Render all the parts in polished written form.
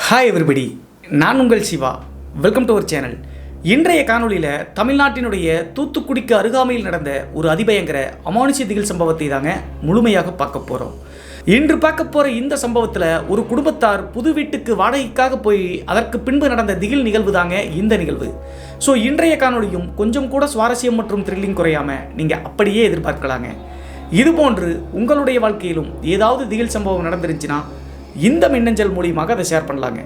Hi everybody, நான் உங்கள் Shiva. Welcome to our channel. இன்றைய காணொலியில் தமிழ்நாட்டினுடைய தூத்துக்குடிக்கு அருகாமையில் நடந்த ஒரு அதிபயங்கர அமானுஷ்ய திகில் சம்பவத்தை தாங்க முழுமையாக பார்க்க போகிறோம். இன்று பார்க்க போகிற இந்த சம்பவத்தில் ஒரு குடும்பத்தார் புது வீட்டுக்கு வாடகைக்காக போய் அதற்கு பின்பு நடந்த திகில் நிகழ்வு தாங்க இந்த நிகழ்வு. ஸோ இன்றைய காணொலியும் கொஞ்சம் கூட சுவாரஸ்யம் மற்றும் த்ரில்லிங் குறையாமல் நீங்கள் அப்படியே எதிர்பார்க்கலாங்க. இதுபோன்று உங்களுடைய வாழ்க்கையிலும் ஏதாவது திகில் சம்பவம் நடந்துருந்துச்சுன்னா இந்த மின்னஞ்சல் மூலியமாக அதை ஷேர் பண்ணலாங்க.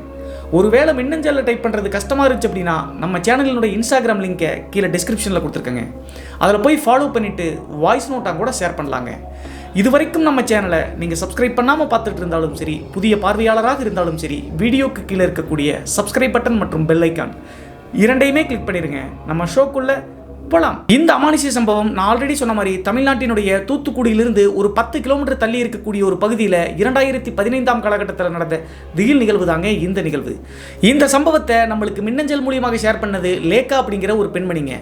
ஒருவேளை மின்னஞ்சலில் டைப் பண்ணுறது கஷ்டமாக இருந்துச்சு அப்படின்னா நம்ம சேனலினுடைய இன்ஸ்டாகிராம் லிங்கை கீழே டிஸ்கிரிப்ஷனில் கொடுத்துருக்கேங்க. அதில் போய் ஃபாலோ பண்ணிவிட்டு வாய்ஸ் நோட்டாக கூட ஷேர் பண்ணலாங்க. இது வரைக்கும் நம்ம சேனலை நீங்கள் சப்ஸ்கிரைப் பண்ணாமல் பார்த்துட்டு இருந்தாலும் சரி, புதிய பார்வையாளராக இருந்தாலும் சரி, வீடியோக்கு கீழே இருக்கக்கூடிய சப்ஸ்கிரைப் பட்டன் மற்றும் பெல் ஐக்கான் இரண்டையுமே கிளிக் பண்ணிடுங்க. நம்ம ஷோக்குள்ளே போகலாம். இந்த அமானுஷ்ய சம்பவம் நான் ஆல்ரெடி சொன்ன மாதிரி தமிழ்நாட்டினுடைய தூத்துக்குடியிலிருந்து ஒரு 10 கிலோமீட்டர் தள்ளி இருக்கக்கூடிய ஒரு பகுதியில் 2015 காலகட்டத்தில் நடந்த திகில் நிகழ்வு தாங்க இந்த நிகழ்வு. இந்த சம்பவத்தை நம்மளுக்கு மின்னஞ்சல் மூலியமாக ஷேர் பண்ணது லேக்கா அப்படிங்கிற ஒரு பெண்மணிங்க.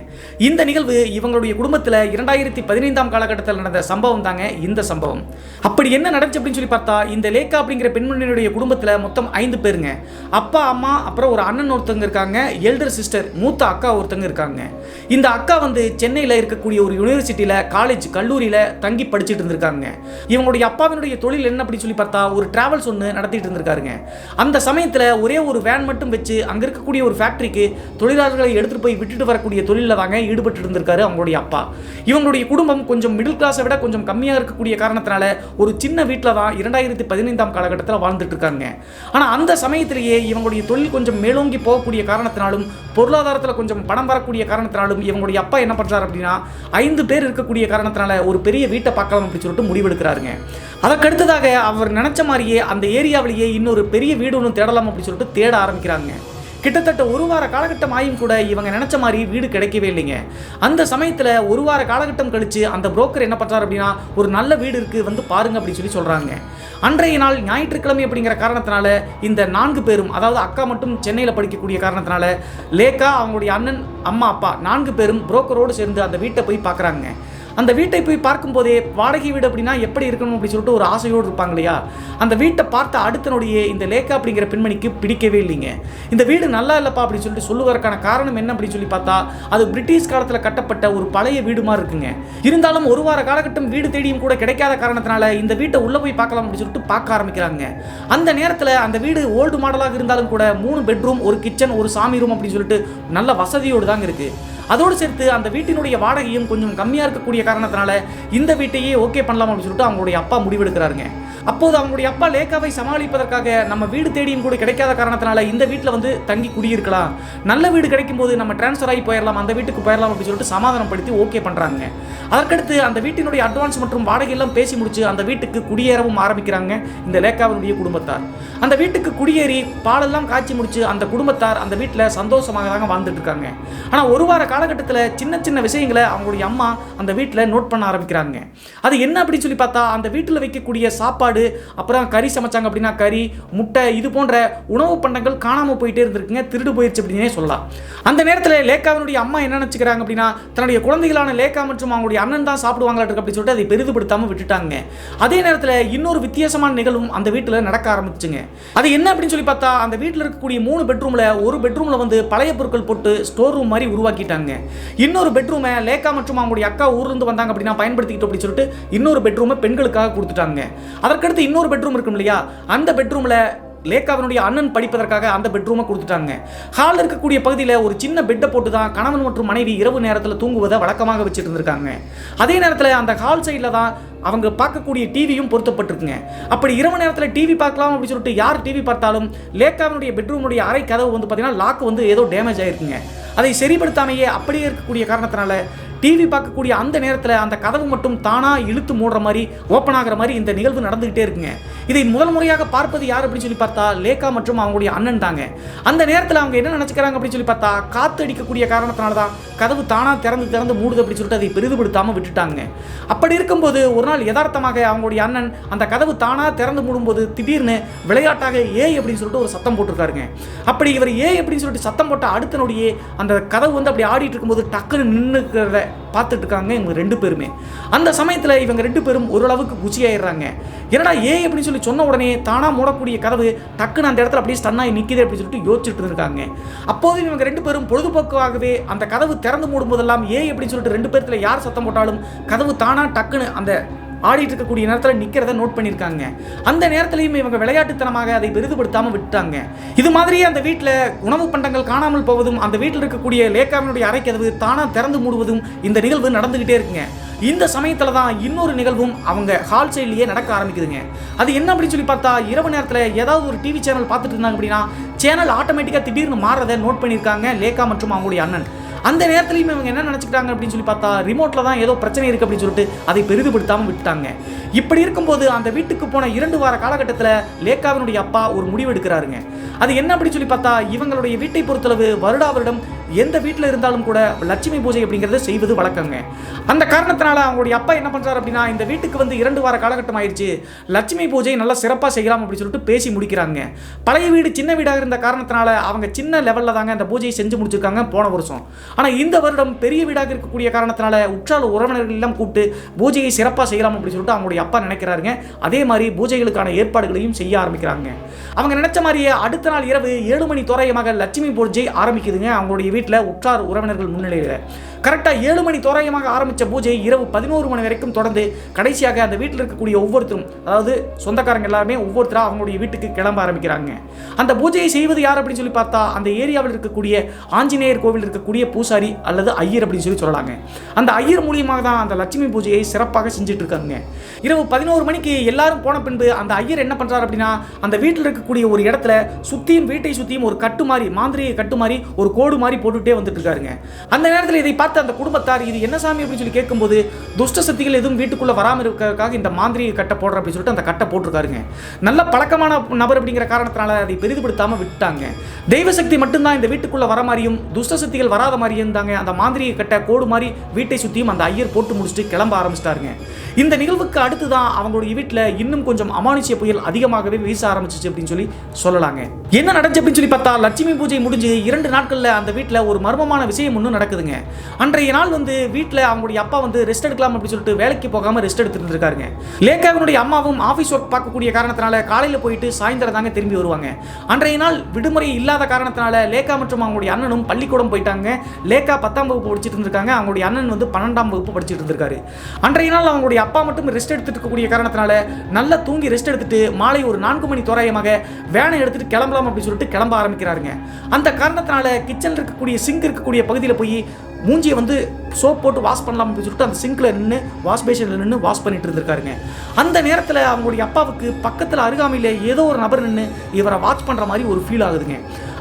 இந்த நிகழ்வு இவங்களுடைய குடும்பத்தில் 2015 காலகட்டத்தில் நடந்த சம்பவம் தாங்க இந்த சம்பவம். அப்படி என்ன நடந்துச்சு அப்படின்னு சொல்லி பார்த்தா, இந்த லேக்கா அப்படிங்கிற பெண்மணியுடைய குடும்பத்தில் மொத்தம் 5 பேருங்க. அப்பா, அம்மா, அப்புறம் ஒரு அண்ணன் ஒருத்தங்க இருக்காங்க, எல்டர் சிஸ்டர் மூத்த அக்கா ஒருத்தங்க இருக்காங்க. இந்த அக்கா வந்து சென்னையில் இருக்கக்கூடிய ஒரு யூனிவர்சிட்டியில் கல்லூரியில் தங்கி படிச்சுட்டு இருந்திருக்காங்க. இவங்களுடைய அப்பாவினுடைய தொழில் என்ன அப்படின்னு சொல்லி பார்த்தா ஒரு டிராவல்ஸ் ஒன்று நடத்திட்டு இருந்திருக்காருங்க. அந்த சமயத்தில் ஒரே ஒரு வேன் மட்டும் வச்சு அங்கே இருக்கக்கூடிய ஒரு ஃபேக்ட்ரிக்கு தொழிலாளர்களை எடுத்துகிட்டு போய் விட்டுட்டு வரக்கூடிய தொழிலில் தாங்க ஈடுபட்டு இருந்திருக்காரு அவங்களுடைய அப்பா. இவங்களுடைய குடும்பம் கொஞ்சம் மிடில் கிளாஸை விட கொஞ்சம் கம்மியாக இருக்கக்கூடிய காரணத்தினால ஒரு சின்ன வீட்டில் தான் 2015 காலகட்டத்தில் வாழ்ந்துட்டு இருக்காங்க. ஆனால் அந்த சமயத்திலேயே இவங்களுடைய தொழில் கொஞ்சம் மேலோங்கி போகக்கூடிய காரணத்தினாலும் பொருளாதாரத்தில் கொஞ்சம் பணம் வரக்கூடிய காரணத்தினாலும் இவங்களுடைய அப்பா என்ன பண்றாரு அப்படின்னா 5 பேர் இருக்கக்கூடிய காரணத்தினால ஒரு பெரிய வீட்டை பார்க்கலாம் அப்படின்னு சொல்லிட்டு முடிவெடுக்கிறாருங்க. அதற்கடுத்ததாக அவர் நினைச்ச மாதிரியே அந்த ஏரியாவிலேயே இன்னொரு பெரிய வீடு ஒன்று தேடலாம் அப்படின்னு சொல்லிட்டு தேட ஆரம்பிக்கிறாங்க. கிட்டத்தட்ட ஒரு வார காலகட்டம் ஆயும் கூட இவங்க நினைச்ச மாதிரி வீடு கிடைக்கவே இல்லைங்க. அந்த சமயத்தில் ஒரு வார காலகட்டம் கழிச்சு அந்த புரோக்கர் என்ன பண்றாரு அப்படின்னா ஒரு நல்ல வீடு இருக்கு, வந்து பாருங்க அப்படின்னு சொல்லி சொல்றாங்க. அன்றைய நாள் ஞாயிற்றுக்கிழமை அப்படிங்கிற காரணத்தினால இந்த 4 பேரும், அதாவது அக்கா மட்டும் சென்னையில் படிக்கக்கூடிய காரணத்தினால லேக்கா, அவங்களுடைய அண்ணன், அம்மா, அப்பா 4 பேரும் புரோக்கரோடு சேர்ந்து அந்த வீட்டை போய் பார்க்குறாங்க. அந்த வீட்டை போய் பார்க்கும்போதே வாடகை வீடு அப்படின்னா எப்படி இருக்கணும் அப்படின்னு சொல்லிட்டு ஒரு ஆசையோடு இருப்பாங்க இல்லையா. அந்த வீட்டை பார்த்த அடுத்த நொடியே இந்த லேக்கா அப்படிங்கிற பெண்மணிக்கு பிடிக்கவே இல்லைங்க. இந்த வீடு நல்லா இல்லைப்பா அப்படின்னு சொல்லிட்டு சொல்லுவதற்கான காரணம் என்ன அப்படின்னு சொல்லி பார்த்தா, அது பிரிட்டிஷ் காலத்தில் கட்டப்பட்ட ஒரு பழைய வீடு மாதிரி இருக்குங்க. இருந்தாலும் ஒரு வார காலகட்டம் வீடு தேடியும் கூட கிடைக்காத காரணத்தினால இந்த வீட்டை உள்ளே போய் பார்க்கலாம் அப்படின்னு சொல்லிட்டு பார்க்க ஆரம்பிக்கிறாங்க. அந்த நேரத்தில் அந்த வீடு ஓல்டு மாடலாக இருந்தாலும் கூட 3 பெட்ரூம், ஒரு கிச்சன், ஒரு சாமி ரூம் அப்படின்னு சொல்லிட்டு நல்ல வசதியோடு தாங்க இருக்குது. அதோடு சேர்த்து அந்த வீட்டினுடைய வாடகையும் கொஞ்சம் கம்மியாக இருக்கக்கூடிய காரணத்தினால இந்த வீட்டையே ஓகே பண்ணலாம் அப்படின்னு சொல்லிட்டு அவங்களுடைய அப்பா முடிவெடுக்கிறாருங்க. அப்போது அவங்களுடைய அப்பா லேக்காவை சமாளிப்பதற்காக நம்ம வீடு தேடியும் கூட கிடைக்காத காரணத்தினால இந்த வீட்டில் வந்து தங்கி குடியிருக்கலாம், நல்ல வீடு கிடைக்கும் போது நம்ம டிரான்ஸ்ஃபர் ஆகி போயிடலாம், அந்த வீட்டுக்கு போயிடலாம் அப்படின்னு சொல்லிட்டு சமாதானப்படுத்தி ஓகே பண்ணுறாங்க. அதற்கடுத்து அந்த வீட்டினுடைய அட்வான்ஸ் மற்றும் வாடகையெல்லாம் பேசி முடிச்சு அந்த வீட்டுக்கு குடியேறவும் ஆரம்பிக்கிறாங்க இந்த லேக்காவினுடைய குடும்பத்தார். அந்த வீட்டுக்கு குடியேறி பாலெல்லாம் காய்ச்சி முடிச்சு அந்த குடும்பத்தார் அந்த வீட்டில் சந்தோஷமாக தாங்க வாழ்ந்துட்டு இருக்காங்க. ஆனால் ஒரு வார காலகட்டத்தில் சின்ன சின்ன விஷயங்களை அவங்களுடைய அம்மா அந்த வீட்டில் நோட் பண்ண ஆரம்பிக்கிறாங்க. அது என்ன அப்படின்னு சொல்லி பார்த்தா, அந்த வீட்டில் வைக்கக்கூடிய சாப்பாடு, அப்புறம் கறி சமைச்சாங்க அப்படின்னா கறி, முட்டை, இது போன்ற உணவு பண்டங்கள் காணாமல் போயிட்டே இருந்திருக்குங்க, திருடு போயிடுச்சு அப்படின்னே சொல்லலாம். அந்த நேரத்தில் லேக்காவினுடைய அம்மா என்ன நினச்சிக்கிறாங்க அப்படின்னா, தன்னுடைய குழந்தைகளான லேக்கா மற்றும் அவங்களுடைய அண்ணன் தான் சாப்பிடுவாங்களாட்டு அப்படின்னு சொல்லிட்டு அதை பெரிதுபடுத்தாமல் விட்டுட்டாங்க. அதே நேரத்தில் இன்னொரு வித்தியாசமான நிகழ்வும் அந்த வீட்டில் நடக்க ஆரம்பிச்சுங்க. அது என்ன அப்படின்னு சொல்லி பார்த்தா, அந்த வீட்டில் இருக்கக்கூடிய 3 பெட்ரூமில் ஒரு பெட்ரூமில் வந்து பழைய பொருட்கள் போட்டு ஸ்டோர் ரூம் மாதிரி உருவாக்கிட்டாங்க. இன்னொரு பெட்ரூமை லேக்கா மற்றும் அவங்களுடைய அக்கா ஊர்லேருந்து வந்தாங்க அப்படின்னா பயன்படுத்திக்கிட்டு அப்படின்னு சொல்லிட்டு இன்னொரு பெட்ரூமை பெண்களுக்காக கொடுத்துட்டாங்க. அதற்கடுத்து இன்னொரு பெட்ரூம் இருக்கும் இல்லையா, அந்த பெட்ரூமில் லேக்காவினுடைய அண்ணன் படிப்பதற்காக அந்த பெட்ரூமை கொடுத்துட்டாங்க. ஹால் இருக்கக்கூடிய பகுதியில் ஒரு சின்ன பெட்டை போட்டு தான் கணவன் மற்றும் மனைவி இரவு நேரத்தில் தூங்குவதை வழக்கமாக வச்சுட்டு இருந்திருக்காங்க. அதே நேரத்தில் அந்த ஹால் சைடில் தான் அவங்க பார்க்கக்கூடிய டிவியும் பொருத்தப்பட்டிருக்குங்க. அப்படி இரவு நேரத்தில் டிவி பார்க்கலாம் அப்படின்னு சொல்லிட்டு யார் டிவி பார்த்தாலும் லேக்காவினுடைய பெட்ரூமுடைய அறை கதவு வந்து பார்த்தீங்கன்னா லாக் வந்து ஏதோ டேமேஜ் ஆகிருக்குங்க. அதை சரிப்படுத்தாமையே அப்படியே இருக்கக்கூடிய காரணத்தினால டிவி பார்க்கக்கூடிய அந்த நேரத்தில் அந்த கதவு மட்டும் தானாக இழுத்து மூடுற மாதிரி, ஓப்பன் ஆகிற மாதிரி இந்த நிகழ்வு நடந்துகிட்டே இருக்குங்க. இதை முதல் முறையாக பார்ப்பது யார் அப்படின்னு சொல்லி பார்த்தா லேக்கா மற்றும் அவங்களுடைய அண்ணன் தாங்க. அந்த நேரத்தில் அவங்க என்ன நினச்சிக்கிறாங்க அப்படின்னு சொல்லி பார்த்தா, காற்று அடிக்கக்கூடிய காரணத்தினால தான் கதவு தானாக திறந்து மூடுது அப்படின்னு சொல்லிட்டு அதை பெரிதுபடுத்தாமல் விட்டுட்டாங்க. அப்படி இருக்கும்போது ஒரு நாள் யதார்த்தமாக அவங்களுடைய அண்ணன் அந்த கதவு தானாக திறந்து மூடும்போது திடீர்னு விளையாட்டாக ஏய் அப்படின்னு சொல்லிட்டு ஒரு சத்தம் போட்டிருக்காருங்க. அப்படி இவர் ஏய் அப்படின்னு சொல்லிட்டு சத்தம் போட்ட அடுத்த நொடியே அந்த கதவு வந்து அப்படி ஆடிட்டு இருக்கும்போது டக்குன்னு நின்றுக்கிறத பார்த்துட்டு இருக்காங்க இவங்க 2 பேருமே. அந்த சமயத்தில் இவங்க 2 பேரும் ஓரளவுக்கு குச்சியாயிடுறாங்க. என்னடா அப்படின்னு சொல்லி சொன்ன உடனே தானாக மூடக்கூடிய கதவு டக்குன்னு அந்த இடத்துல அப்படியே ஸ்டன்னாகி நிற்கிது அப்படின்னு சொல்லிட்டு யோசிச்சுட்டு இருக்காங்க. அப்போது இவங்க 2 பேரும் பொழுதுபோக்காகவே அந்த கதவு திறந்து மூடும் போதெல்லாம் அப்படின்னு சொல்லிட்டு 2 பேர்த்துல யார் சத்தம் போட்டாலும் கதவு தானாக டக்குன்னு அந்த ஆடிட்டு இருக்கக்கூடிய நேரத்தில் நிற்கிறத நோட் பண்ணியிருக்காங்க. அந்த நேரத்திலையும் இவங்க விளையாட்டுத்தனமாக அதை பெரிதுபடுத்தாமல் விட்டாங்க. இது மாதிரியே அந்த வீட்டில் உணவு பண்டங்கள் காணாமல் போவதும் அந்த வீட்டில் இருக்கக்கூடிய லேக்காவினுடைய அறைக்கதவு தானாக திறந்து மூடுவதும் இந்த நிகழ்வு நடந்துகிட்டே இருக்குங்க. இந்த சமயத்தில் தான் இன்னொரு நிகழ்வும் அவங்க ஹால் சைட்லேயே நடக்க ஆரம்பிக்குதுங்க. அது என்ன அப்படின்னு சொல்லி பார்த்தா, இரவு நேரத்தில் ஏதாவது ஒரு டிவி சேனல் பார்த்துட்டு இருந்தாங்க அப்படின்னா சேனல் ஆட்டோமேட்டிக்காக திடீர்னு மாறதை நோட் பண்ணியிருக்காங்க லேக்கா மற்றும் அவங்களுடைய அண்ணன். அந்த நேரத்துலையும் இவங்க என்ன நினச்சிக்கிட்டாங்க அப்படின்னு சொல்லி பார்த்தா, ரிமோட்டில் தான் ஏதோ பிரச்சனை இருக்குது அப்படின்னு சொல்லிட்டு அதை பெரிதுபடுத்தாமல் விட்டாங்க. இப்படி இருக்கும்போது அந்த வீட்டுக்கு போன 2 வார காலகட்டத்தில் லேக்காவினுடைய அப்பா ஒரு முடிவு எடுக்கிறாருங்க. அது என்ன அப்படின்னு சொல்லி பார்த்தா, இவங்களுடைய வீட்டை பொறுத்தளவு வருடா வருடம் எந்த வீட்டில் இருந்தாலும் கூட லட்சுமி பூஜை அப்படிங்கிறத செய்வது வழக்கங்க. அந்த காரணத்தினால அவங்களுடைய அப்பா என்ன பண்ணுறாரு அப்படின்னா, இந்த வீட்டுக்கு வந்து 2 வார காலகட்டம் ஆயிடுச்சு, லட்சுமி பூஜை நல்லா சிறப்பாக செய்யலாம் அப்படின்னு சொல்லிட்டு பேசி முடிக்கிறாங்க. பழைய வீடு சின்ன வீடாக இருந்த காரணத்தினால அவங்க சின்ன லெவலில் தாங்க அந்த பூஜையை செஞ்சு முடிச்சிருக்காங்க போன வருஷம். ஆனால் இந்த வருடம் பெரிய வீடாக இருக்கக்கூடிய காரணத்தினால உற்றார் உறவினர்கள் எல்லாம் கூப்பிட்டு பூஜையை சிறப்பாக செய்யலாம் அப்படின்னு சொல்லிட்டு அவங்களுடைய அப்பா நினைக்கிறாருங்க. அதே மாதிரி பூஜைகளுக்கான ஏற்பாடுகளையும் செய்ய ஆரம்பிக்கிறாங்க. அவங்க நினைச்ச மாதிரியே அடுத்த நாள் இரவு 7 மணி தோராயமாக லட்சுமி பூஜை ஆரம்பிக்குதுங்க. அவங்களுடைய வீட்டில் உற்றார் உறவினர்கள் முன்னிலையில் கரெக்டாக 7 மணி தோராயமாக ஆரம்பித்த பூஜை இரவு 11 மணி வரைக்கும் தொடர்ந்து கடைசியாக அந்த வீட்டில் இருக்கக்கூடிய ஒவ்வொருத்தரும், அதாவது சொந்தக்காரங்க எல்லாருமே ஒவ்வொருத்தராக அவங்களுடைய வீட்டுக்கு கிளம்ப ஆரம்பிக்கிறாங்க. அந்த பூஜையை செய்வது யார் அப்படின்னு சொல்லி பார்த்தா, அந்த ஏரியாவில் இருக்கக்கூடிய ஆஞ்சநேயர் கோவில் இருக்கக்கூடிய பூசாரி அல்லது ஐயர் அப்படின்னு சொல்லி சொல்லலாங்க. அந்த ஐயர் மூலியமாக தான் அந்த லட்சுமி பூஜையை சிறப்பாக செஞ்சுட்டு இருக்காங்க. இரவு 11 மணிக்கு எல்லாரும் போன பின்பு அந்த ஐயர் என்ன பண்றாரு அப்படின்னா, அந்த வீட்டில் இருக்கக்கூடிய ஒரு இடத்துல சுத்தியும் வீட்டை சுத்தியும் ஒரு கட்டு மாதிரி, மாந்திரிக கட்டு மாதிரி ஒரு கோடு மாதிரி போட்டுட்டே வந்துட்டு இருக்காருங்க. அந்த நேரத்தில் இதை பார்த்து அந்த குடும்பத்தார் இது என்ன சாமி அப்படின்னு சொல்லி கேட்கும்போது, துஷ்ட சக்திகள் எதுவும் வீட்டுக்குள்ள வராமல் இருக்கிறதுக்காக இந்த மாந்திரிக கட்டை போடுற அப்படின்னு சொல்லிட்டு அந்த கட்டை போட்டிருக்காருங்க. நல்ல பழக்கமான நபர் அப்படிங்கிற காரணத்தினால அதை பெரிதுபடுத்தாம விட்டாங்க. தெய்வ சக்தி மட்டும்தான் இந்த வீட்டுக்குள்ள வர மாதிரியும் துஷ்ட சக்திகள் வராத மாதிரியும் தாங்க அந்த மாந்திரிக கட்டை கோடு மாதிரி வீட்டை சுத்தியும் அந்த ஐயர் போட்டு முடிச்சுட்டு கிளம்ப ஆரம்பிச்சிட்டாருங்க. இந்த நிகழ்வுக்கு அடுத்து தான் அவங்களுடைய வீட்டில் இன்னும் கொஞ்சம் அமானுஷ்ய புயல் அதிகமாகவே வீச ஆரம்பிச்சிச்சு அப்படின்னு சொல்லி சொல்லலாங்க. என்ன நடந்துச்சு அப்படின்னு சொல்லி பார்த்தா, லட்சுமி பூஜை முடிஞ்சு 2 நாட்களில் அந்த வீட்டில் ஒரு மர்மமான விஷயம் ஒன்று நடக்குதுங்க. அன்றைய நாள் வந்து வீட்டில் அவங்களுடைய அப்பா வந்து ரெஸ்ட் எடுக்கலாம் அப்படின்னு சொல்லிட்டு வேலைக்கு போகாமல் ரெஸ்ட் எடுத்துட்டு இருக்காருங்க. லேக்காவினுடைய அம்மாவும் ஆஃபீஸ் ஒர்க் பார்க்கக்கூடிய காரணத்தினால காலையில் போயிட்டு சாயந்தரம் தாங்க திரும்பி வருவாங்க. அன்றைய நாள் விடுமுறை இல்லாத காரணத்தினால லேக்கா மற்றும் அவங்களுடைய அண்ணனும் பள்ளிக்கூடம் போயிட்டாங்க. லேக்கா 10ஆம் வகுப்பு படிச்சுட்டு இருந்திருக்காங்க. அவங்களுடைய அண்ணன் வந்து 12ஆம் வகுப்பு படிச்சுட்டு இருந்திருக்காரு. அன்றைய நாள் அவங்களுடைய அப்பா மட்டும் ரெஸ்ட் எடுத்துட்டு இருக்கக்கூடிய காரணத்தினால நல்லா தூங்கி ரெஸ்ட் எடுத்துட்டு மாலை ஒரு 4 மணி தோராயமாக வேனை எடுத்துட்டு கிளம்பலாம் அப்படின்னு சொல்லிட்டு கிளம்ப ஆரம்பிக்கிறாருங்க. அந்த காரணத்தினால கிச்சனில் இருக்கக்கூடிய சிங்க் இருக்கக்கூடிய பகுதியில் போய் மூஞ்சியை வந்து சோப் போட்டு வாஷ் பண்ணலாம் அப்படின்னு சொல்லிட்டு அந்த சிங்கில் நின்று வாஷ் பேஷனில் நின்று வாஷ் பண்ணிட்டு இருந்திருக்காருங்க. அந்த நேரத்தில் அவங்களுடைய அப்பாவுக்கு பக்கத்தில் அருகாமையில் ஏதோ ஒரு நபர் நின்று இவரை வாட்ச் பண்ணுற மாதிரி ஒரு ஃபீல் ஆகுதுங்க.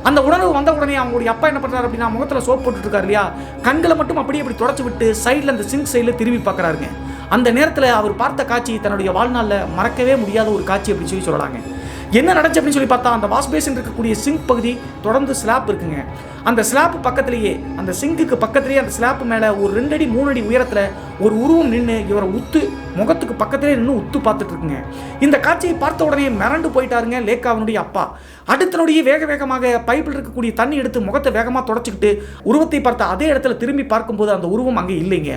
அந்த உணர்வு வந்த உடனே அவங்களுடைய அப்பா என்ன பண்ணுறாரு அப்படின்னா, முகத்தில் சோப் போட்டுட்டு இருக்காரு இல்லையா, கண்களை மட்டும் அப்படியே அப்படி தொடச்சி விட்டு சைடில் அந்த சிங்க் சைடில் திரும்பி பார்க்குறாருங்க. அந்த நேரத்தில் அவர் பார்த்த காட்சி தன்னுடைய வாழ்நாளில் மறக்கவே முடியாத ஒரு காட்சி அப்படின்னு சொல்லி சொல்லலாங்க. என்ன நடந்துச்சு அப்படின்னு சொல்லி பார்த்தா, அந்த வாஷ் பேஷன் இருக்கக்கூடிய சிங்க் பகுதி தொடர்ந்து ஸ்லாப் இருக்குங்க. அந்த ஸ்லாப் பக்கத்திலேயே, அந்த சிங்குக்கு பக்கத்திலேயே அந்த ஸ்லாப் மேலே ஒரு 2 அடி 3 அடி உயரத்தில் ஒரு உருவம் நின்று இவரை முகத்துக்கு பக்கத்திலே நின்று உத்து பார்த்துட்டு இருக்குங்க. இந்த காட்சியை பார்த்த உடனே மிரண்டு போயிட்டாருங்க லேக்காவினுடைய அப்பா. அடுத்த நொடியே வேகமாக பைப்பில் இருக்கக்கூடிய தண்ணி எடுத்து முகத்தை வேகமாக தொடச்சிக்கிட்டு உருவத்தை பார்த்த அதே இடத்துல திரும்பி பார்க்கும்போது அந்த உருவம் அங்கே இல்லைங்க.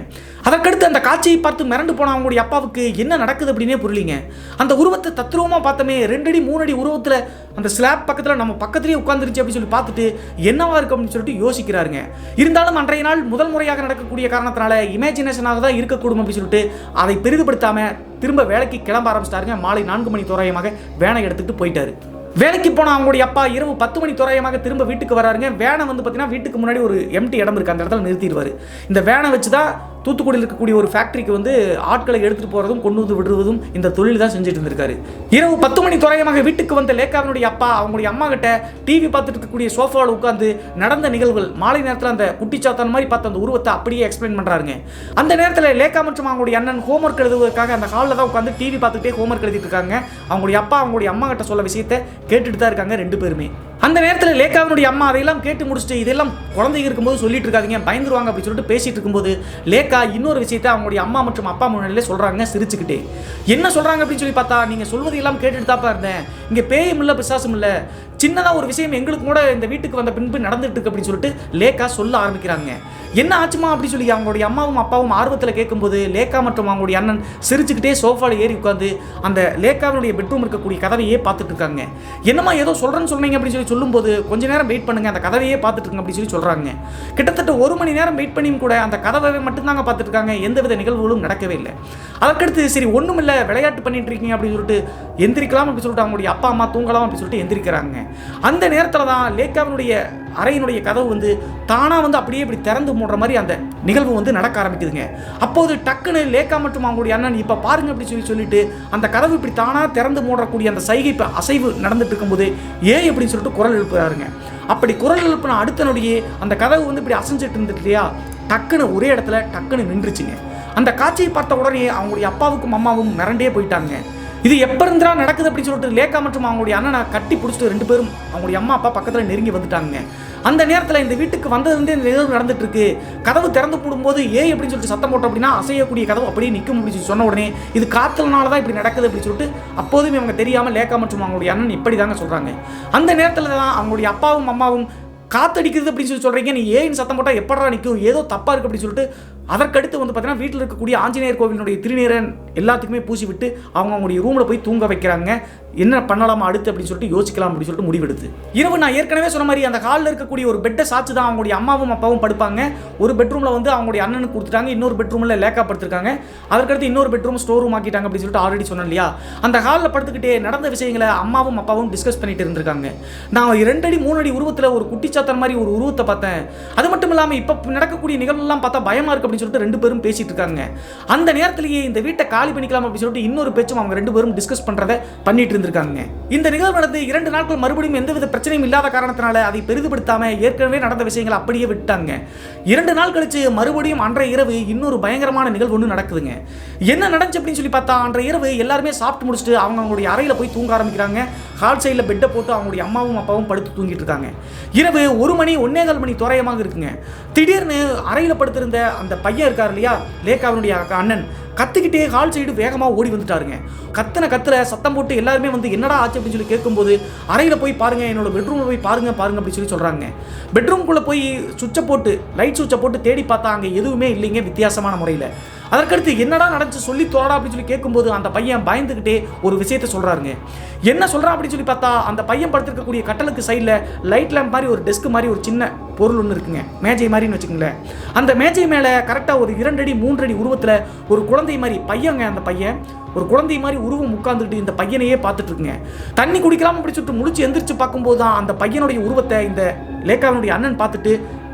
அதற்கடுத்து அந்த காட்சியை பார்த்து மிரண்டு போன அவங்களுடைய அப்பாவுக்கு என்ன நடக்குது அப்படின்னே புரியலிங்க. அந்த உருவத்தை தத்ரூபமாக பார்த்தமே 2 அடி 3 அடி உருவத்தில் அந்த ஸ்லாப் பக்கத்தில் நம்ம பக்கத்திலேயே உட்காந்துருச்சு அப்படின்னு சொல்லி பார்த்துட்டு என்னவா இருக்கும் அப்படின்னு சொல்லிட்டு யோசிக்கிறாருங்க. இருந்தாலும் அன்றைய நாள் முதல் முறையாக நடக்கக்கூடிய காரணத்தினால இமேஜினேஷனாக தான் இருக்கக்கூடும் அப்படின்னு சொல்லிட்டு அதை பெரிதுபடுத்தாம திரும்ப வேலைக்கு கிளம்ப ஆரம்பிச்சிட்டாருங்க. மாலை 4 மணி தோராயமாக வேனை எடுத்துக்கிட்டு போயிட்டாரு. வேலைக்கு போன அவங்களுடைய அப்பா இரவு 10 மணி தோராயமாக திரும்ப வீட்டுக்கு வராருங்க. வேனை வந்து பார்த்தீங்கன்னா வீட்டுக்கு முன்னாடி ஒரு எம்டி இடம் இருக்குது, அந்த இடத்துல நிறுத்திடுவார். இந்த வேனை வச்சு தான் தூத்துக்குடியில் இருக்கக்கூடிய ஒரு ஃபேக்ட்ரிக்கு வந்து ஆட்களை எடுத்துகிட்டு போகிறதும் கொண்டு வந்து விடுவதும் இந்த தொழில் தான் செஞ்சுட்டு இருந்திருக்காரு. இரவு 10 மணி தோராயமாக வீட்டுக்கு வந்த லேக்காவினுடைய அப்பா அவங்களுடைய அம்மா கிட்ட டிவி பார்த்துட்டு இருக்கக்கூடிய சோஃபாவில் உட்காந்து நடந்த நிகழ்வுகள், மாலை நேரத்தில் அந்த குட்டிச்சாத்தான் மாதிரி பார்த்த அந்த உருவத்தை அப்படியே எக்ஸ்பிளைன் பண்ணுறாருங்க. அந்த நேரத்தில் லேக்கா மற்றும் அவங்களுடைய அண்ணன் ஹோம்ஒர்க் எழுதுவதற்காக அந்த ஹாலில் தான் உட்காந்து டிவி பார்த்துட்டே ஹோம்ஒர்க் எழுதிட்டு இருக்காங்க. அவங்களுடைய அப்பா அவங்களுடைய அம்மா கிட்ட சொல்ல விஷயத்தை கேட்டுட்டு தான் இருக்காங்க 2 பேருமே. அந்த நேரத்தில் லேக்காவினுடைய அம்மா அதையெல்லாம் கேட்டு முடிச்சுட்டு, இதெல்லாம் குழந்தைங்க இருக்கும்போது சொல்லிட்டு இருக்காதீங்க, பயந்துருவாங்க அப்படின்னு சொல்லிட்டு பேசிட்டு இருக்கும்போது லேக்கா இன்னொரு விஷயத்தை அவங்களுடைய அம்மா மற்றும் அப்பா முன்னாடியே சொல்றாங்க சிரிச்சுக்கிட்டே. என்ன சொல்றாங்க அப்படின்னு சொல்லி பார்த்தா, நீங்க சொல்வதையெல்லாம் கேட்டுட்டு தாப்பா இருந்தேன், இங்கே பேயும் இல்லை பிசாசும் இல்லை, சின்னதாக ஒரு விஷயம் எங்களுக்கு கூட இந்த வீட்டுக்கு வந்த பின்பு நடந்துட்டு இருக்கு அப்படின்னு சொல்லிட்டு லேக்கா சொல்ல ஆரம்பிக்கிறாங்க. என்ன ஆச்சுமா அப்படி சொல்லி அவங்களுடைய அம்மாவும் அப்பாவும் ஆர்வத்தில் கேட்கும்போது லேக்கா மற்றும் அவங்களுடைய அண்ணன் சிரிச்சுக்கிட்டே சோஃபாவில் ஏறி உட்காந்து அந்த லேக்காவினுடைய பெட்ரூம் இருக்கக்கூடிய கதவையே பார்த்துட்டு இருக்காங்க. என்னம்மா ஏதோ சொல்கிறேன்னு சொன்னீங்க அப்படின்னு சொல்லி சொல்லும்போது கொஞ்ச நேரம் வெயிட் பண்ணுங்க, அந்த கதவையே பார்த்துட்டு இருங்க அப்படின்னு சொல்லி சொல்கிறாங்க. கிட்டத்தட்ட 1 மணி நேரம் வெயிட் பண்ணியும் கூட அந்த கதவை மட்டும்தாங்க பார்த்துட்டு இருக்காங்க. எந்தவித நிகழ்வுகளும் நடக்கவே இல்லை. அதற்கடுத்து சரி ஒன்றும் இல்லை, விளையாட்டு பண்ணிட்டு இருக்கீங்க அப்படின்னு சொல்லிட்டு எந்திரிக்கலாம் அப்படின்னு சொல்லிட்டு அவங்களுடைய அப்பா அம்மா தூங்கலாம் அப்படின்னு சொல்லிட்டு எந்திரிக்கிறாங்க. அந்த நேரத்தில் தான் லேக்காவினுடைய அறையினுடைய கதவு வந்து தானாக வந்து அப்படியே இப்படி திறந்து மூடுற மாதிரி அந்த நிகழ்வு வந்து நடக்க ஆரம்பிக்குதுங்க. அப்போது டக்குன்னு லேக்கா மற்றும் அவங்களுடைய அண்ணன் இப்போ பாருங்க அப்படி சொல்லிட்டு அந்த கதவு இப்படி தானாக திறந்து மூடக்கூடிய அந்த சைகை இப்போ அசைவு நடந்துட்டு இருக்கும்போது அப்படின்னு சொல்லிட்டு குரல் எழுப்புறாருங்க. அப்படி குரல் எழுப்பின அடுத்த நொடியே அந்த கதவு வந்து இப்படி அசைஞ்சிட்டு இருந்துட்டு இல்லையா, டக்குன்னு ஒரே இடத்துல டக்குன்னு நின்றுச்சுங்க. அந்த காட்சியை பார்த்த உடனே அவங்களுடைய அப்பாவுக்கும் அம்மாவும் மிரண்டே போயிட்டாங்க. இது எப்போ இருந்தா நடக்குது அப்படின்னு சொல்லிட்டு லேக்கா மற்றும் அவங்களுடைய அண்ணனை கட்டி பிடிச்சிட்டு 2 பேரும் அவங்களுடைய அம்மா அப்பா பக்கத்தில் நெருங்கி வந்துட்டாங்க. அந்த நேரத்தில் இந்த வீட்டுக்கு வந்ததுலேருந்து இந்த நிகழ்வு நடந்துட்டு இருக்கு. கதவு திறந்து போடும்போது அப்படின்னு சொல்லிட்டு சத்தம் போட்டோம் அப்படின்னா அசையக்கூடிய கதவு அப்படியே நிற்க முடிச்சு சொன்ன உடனே இது காத்தலனால தான் இப்படி நடக்குது அப்படின்னு சொல்லிட்டு அப்போதுமே அவங்க தெரியாமல் லேக்கா மற்றும் அவங்களுடைய அண்ணன் இப்படி தாங்க சொல்கிறாங்க. அந்த நேரத்தில் தான் அவங்களுடைய அப்பாவும் அம்மாவும் காத்தடிக்கிறது அப்படின்னு சொல்லி சொல்கிறீங்க, நீ ஏன்னு சத்தம் போட்டால் எப்படா நிற்கும், ஏதோ தப்பாக இருக்குது அப்படின்னு சொல்லிட்டு அதற்கடுத்து வந்து பார்த்தீங்கன்னா வீட்டில் இருக்கக்கூடிய ஆஞ்சநேயர் கோவிலுடைய திருநீரன் எல்லாத்துக்குமே பூசி விட்டு அவங்களுடைய ரூமில் போய் தூங்க வைக்கிறாங்க. என்ன பண்ணலாமா அடுத்து அப்படின்னு சொல்லிட்டு யோசிக்கலாம் அப்படின்னு சொல்லிட்டு முடிவெடுத்து இரவு நான் ஏற்கனவே சொன்ன மாதிரி அந்த ஹாலில் இருக்கக்கூடிய ஒரு பெட்டை சாச்சு தான் அவங்களுடைய அம்மாவும் அப்பாவும் படுப்பாங்க. ஒரு பெட்ரூமில் வந்து அவங்களுடைய அண்ணனுக்கு கொடுத்துட்டாங்க, இன்னொரு பெட்ரூமில் லேக்கா படுத்திருக்காங்க. அதற்கடுத்து இன்னொரு பெட்ரூம் ஸ்டோர் ரூம் ஆக்கிட்டாங்க அப்படின்னு சொல்லிட்டு ஆல்ரெடி சொன்னேன் இல்லையா. அந்த ஹாலில் படுத்துக்கிட்டே நடந்த விஷயங்களை அம்மாவும் அப்பாவும் டிஸ்கஸ் பண்ணிட்டு இருந்திருக்காங்க. நான் 2 அடி 3 அடி உருவத்தில் ஒரு குட்டிச்சாத்தன் மாதிரி ஒரு உருவத்தை பார்த்தேன். அது மட்டும் இல்லாமல் இப்போ நடக்கக்கூடிய நிகழ்வுலாம் பார்த்தா பயமாக இருக்கு அப்படின்னு சொல்லிட்டு 2 பேரும் பேசிட்டு இருக்காங்க. அந்த நேரத்திலேயே இந்த வீட்டை காலி பண்ணிக்கலாம் அப்படின்னு சொல்லிட்டு இன்னொரு பேச்சும் அவங்க 2 பேரும் டிஸ்கஸ் பண்றதை பண்ணிட்டு இருந்திருக்காங்க. இந்த நிகழ்வு நடந்து 2 நாட்கள் மறுபடியும் எந்தவித பிரச்சனையும் இல்லாத காரணத்தினால அதை பெரிதுபடுத்தாம ஏற்கனவே நடந்த விஷயங்களை அப்படியே விட்டாங்க. 2 நாள் கழிச்சு மறுபடியும் அன்றைய இரவு இன்னொரு பயங்கரமான நிகழ்வு ஒன்று நடக்குதுங்க. என்ன நடந்துச்சு அப்படின்னு சொல்லி பார்த்தா அன்றைய இரவு எல்லாருமே சாப்பிட்டு முடிச்சுட்டு அவங்களுடைய அறையில போய் தூங்க ஆரம்பிக்கிறாங்க. ஹால் சைடில் பெட்டை போட்டு அவங்களுடைய அம்மாவும் அப்பாவும் படுத்து தூங்கிட்டு இருக்காங்க. இரவு 1 மணி 1:15 மணி தோராயமாக இருக்குங்க. திடீர்னு அறையில் படுத்திருந்த அந்த பையன் இருக்கார் இல்லையா, லேக்காவினுடைய அண்ணன், கத்திக்கிட்டே ஹால் சைடு வேகமாக ஓடி வந்துட்டாருங்க. கத்துல சத்தம் போட்டு எல்லாருமே வந்து என்னடா ஆச்சு அப்படின்னு சொல்லி கேட்கும்போது அறையில் போய் பாருங்க, என்னோட பெட்ரூமில் போய் பாருங்க அப்படின்னு சொல்லி சொல்றாங்க. பெட்ரூம்குள்ளே போய் லைட் சுவிட்சை போட்டு தேடி பார்த்தா அங்கே எதுவுமே இல்லைங்க வித்தியாசமான முறையில். அதற்கடுத்து என்னடா நடந்துச்சு சொல்லி தோடா அப்படின்னு சொல்லி கேட்கும்போது அந்த பையன் பயந்துக்கிட்டே ஒரு விஷயத்த சொல்றாருங்க. என்ன சொல்றான் அப்படின்னு சொல்லி பார்த்தா அந்த பையன் படுத்திருக்கக்கூடிய கட்டலுக்கு சைடில் லைட் லேம்ப் மாதிரி ஒரு டெஸ்க் மாதிரி ஒரு சின்ன பொருள் ஒன்று இருக்குங்க, மேஜை மாதிரின்னு வச்சுக்கோங்களேன். அந்த மேஜை மேலே கரெக்டாக ஒரு 2 அடி 3 அடி உருவத்தில் ஒரு குழந்தை மாதிரி பையங்க, அந்த பையன் ஒரு குழந்தை மாதிரி உருவம் உட்கார்ந்துட்டு இந்த பையனையே பார்த்துட்டு இருக்குங்க. தண்ணி குடிக்கலாம் அப்படி சொல்லிட்டு முழிச்சு எந்திரிச்சு பார்க்கும்போது தான் அந்த பையனுடைய உருவத்தை இந்த லேக்காவினுடைய அண்ணன் பார்த்துட்டு